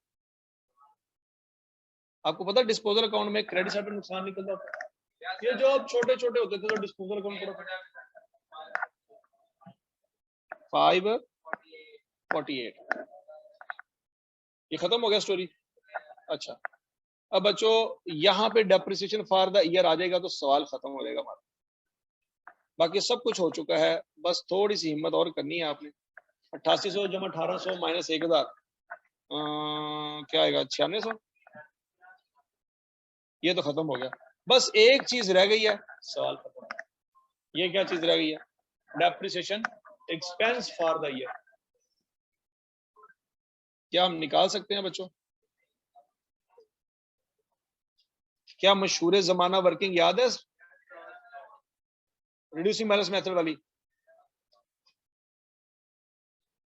आपको पता है डिस्पोजल अकाउंट में क्रेडिट साइड पर नुकसान निकलता है। ये जो छोटे छोटे होते थे तो डिस्पोजल अकाउंट पर 548 ये खत्म हो गया स्टोरी। अच्छा, अब बच्चों यहां पे डेप्रिसिएशन फॉर द ईयर आ जाएगा तो सवाल खत्म हो जाएगा हमारा। बाकी सब कुछ हो चुका है, बस थोड़ी सी हिम्मत और करनी है आपने। 8800 जमा 1800 माइनस 1000 क्या आएगा? 9600। ये तो खत्म हो गया। बस एक चीज रह गई है, सवाल खत्म। ये क्या चीज रह गई है? Depreciation expense for the year. क्या हम निकाल सकते हैं बच्चों? क्या मशहूर जमाना वर्किंग याद है? रिड्यूसिंग बैलेंस मेथड वाली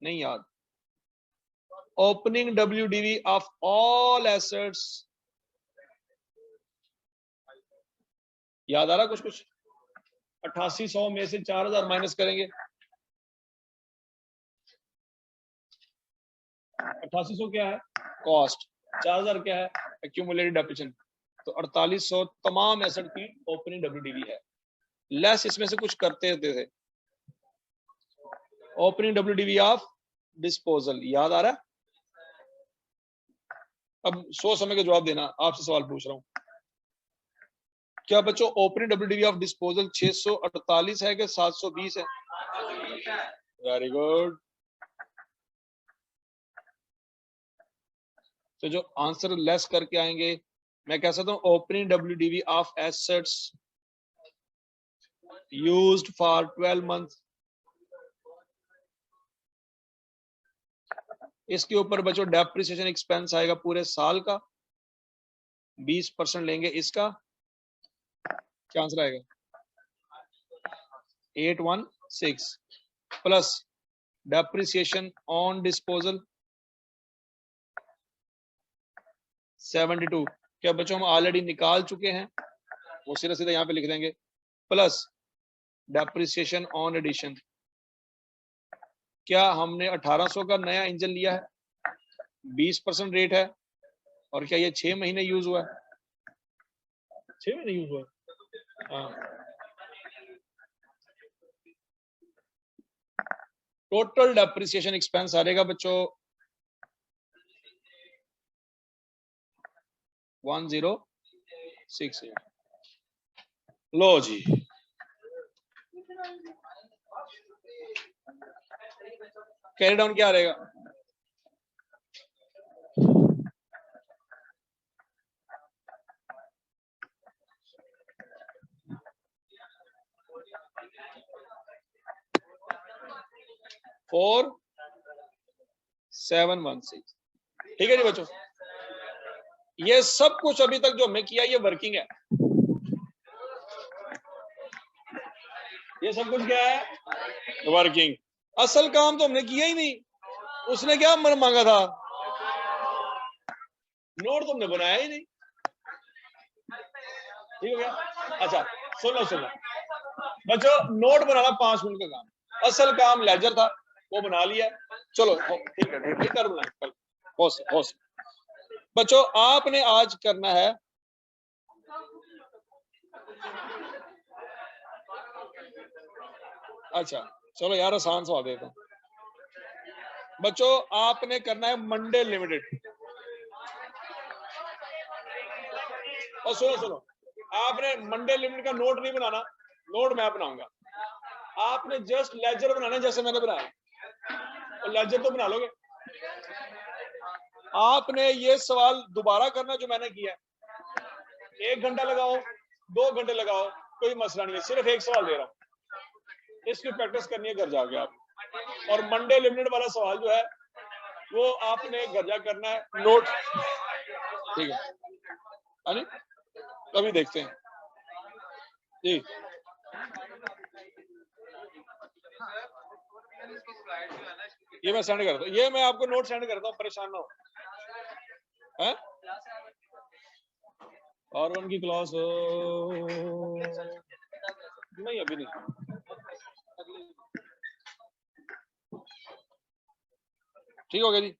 नहीं याद? Opening WDV of all assets याद आ रहा? कुछ कुछ 8800 में से 4000 माइनस करेंगे। 8800 क्या है? कॉस्ट। 4000 क्या है? Accumulated depreciation. तो 4800 तमाम एसेट की ओपनिंग WDV है। लेस इसमें से कुछ करते होते थे। ओपनिंग WDV ऑफ डिस्पोजल याद आ रहा है? अब सोच समझ के जवाब देना, आपसे सवाल पूछ रहा हूं। क्या बच्चों ओपनिंग WDV ऑफ डिस्पोजल 648 है कि 720 है? Very good. तो जो आंसर लेस करके आएंगे, मैं कह सकता हूं opening WDV of assets used for 12 month. इसके ऊपर बच्चों डेप्रिसिएशन एक्सपेंस आएगा पूरे साल का, 20% लेंगे इसका। क्या आंसर आएगा? 816 प्लस डेप्रिसिएशन ऑन डिस्पोजल 72। क्या बच्चों हम ऑलरेडी निकाल चुके हैं, वो सीधा सीधा यहाँ पे लिख देंगे, प्लस डेप्रिसिएशन ऑन एडिशन। क्या हमने 1800 का नया इंजन लिया है, 20% रेट है, और क्या ये 6 महीने यूज हुआ है? 6 महीने यूज हुआ है। हाँ। टोटल डेप्रिसिएशन एक्सपेंस आ जाएगा बच्चों 1068। लो जी, कैरी डाउन क्या रहेगा? फोर 716। ठीक है जी बच्चों, ये सब कुछ अभी तक जो हमने किया ये वर्किंग है। ये सब कुछ क्या है? वर्किंग। असल काम तो हमने किया ही नहीं। उसने क्या मन मांगा था? नोट तो हमने बनाया ही नहीं। ठीक हो गया? अच्छा सुनो सुनो बच्चों, नोट बनाना 5 मिनट का काम, असल काम लेजर था, वो बना लिया। चलो ठीक है, ठीक कर बनाए कल। हो बच्चों आपने आज करना है, अच्छा चलो यार आसान सवाल देता हूं। बच्चों आपने करना है मंडे लिमिटेड। और सुनो सुनो, आपने मंडे लिमिटेड का नोट नहीं बनाना, नोट मैं बनाऊंगा। आपने जस्ट लेजर बनाना जैसे मैंने बनाया, तो लेजर तो बना लोगे। आपने ये सवाल दोबारा करना जो मैंने किया, 1 घंटा लगाओ 2 घंटे लगाओ, कोई मसला नहीं है, सिर्फ एक सवाल दे रहा हूं, इसकी प्रैक्टिस करनी है घर जाके आप। और मंडे लिमिटेड वाला सवाल जो है वो आपने घर जा करना है नोट, ठीक है अरे अभी देखते हैं जी। ये मैं सेंड करता हूँ, ये मैं आपको नोट सेंड करता हूँ, परेशान ना हो। हैं R1 की क्लास नहीं अभी नहीं, ठीक हो गया जी।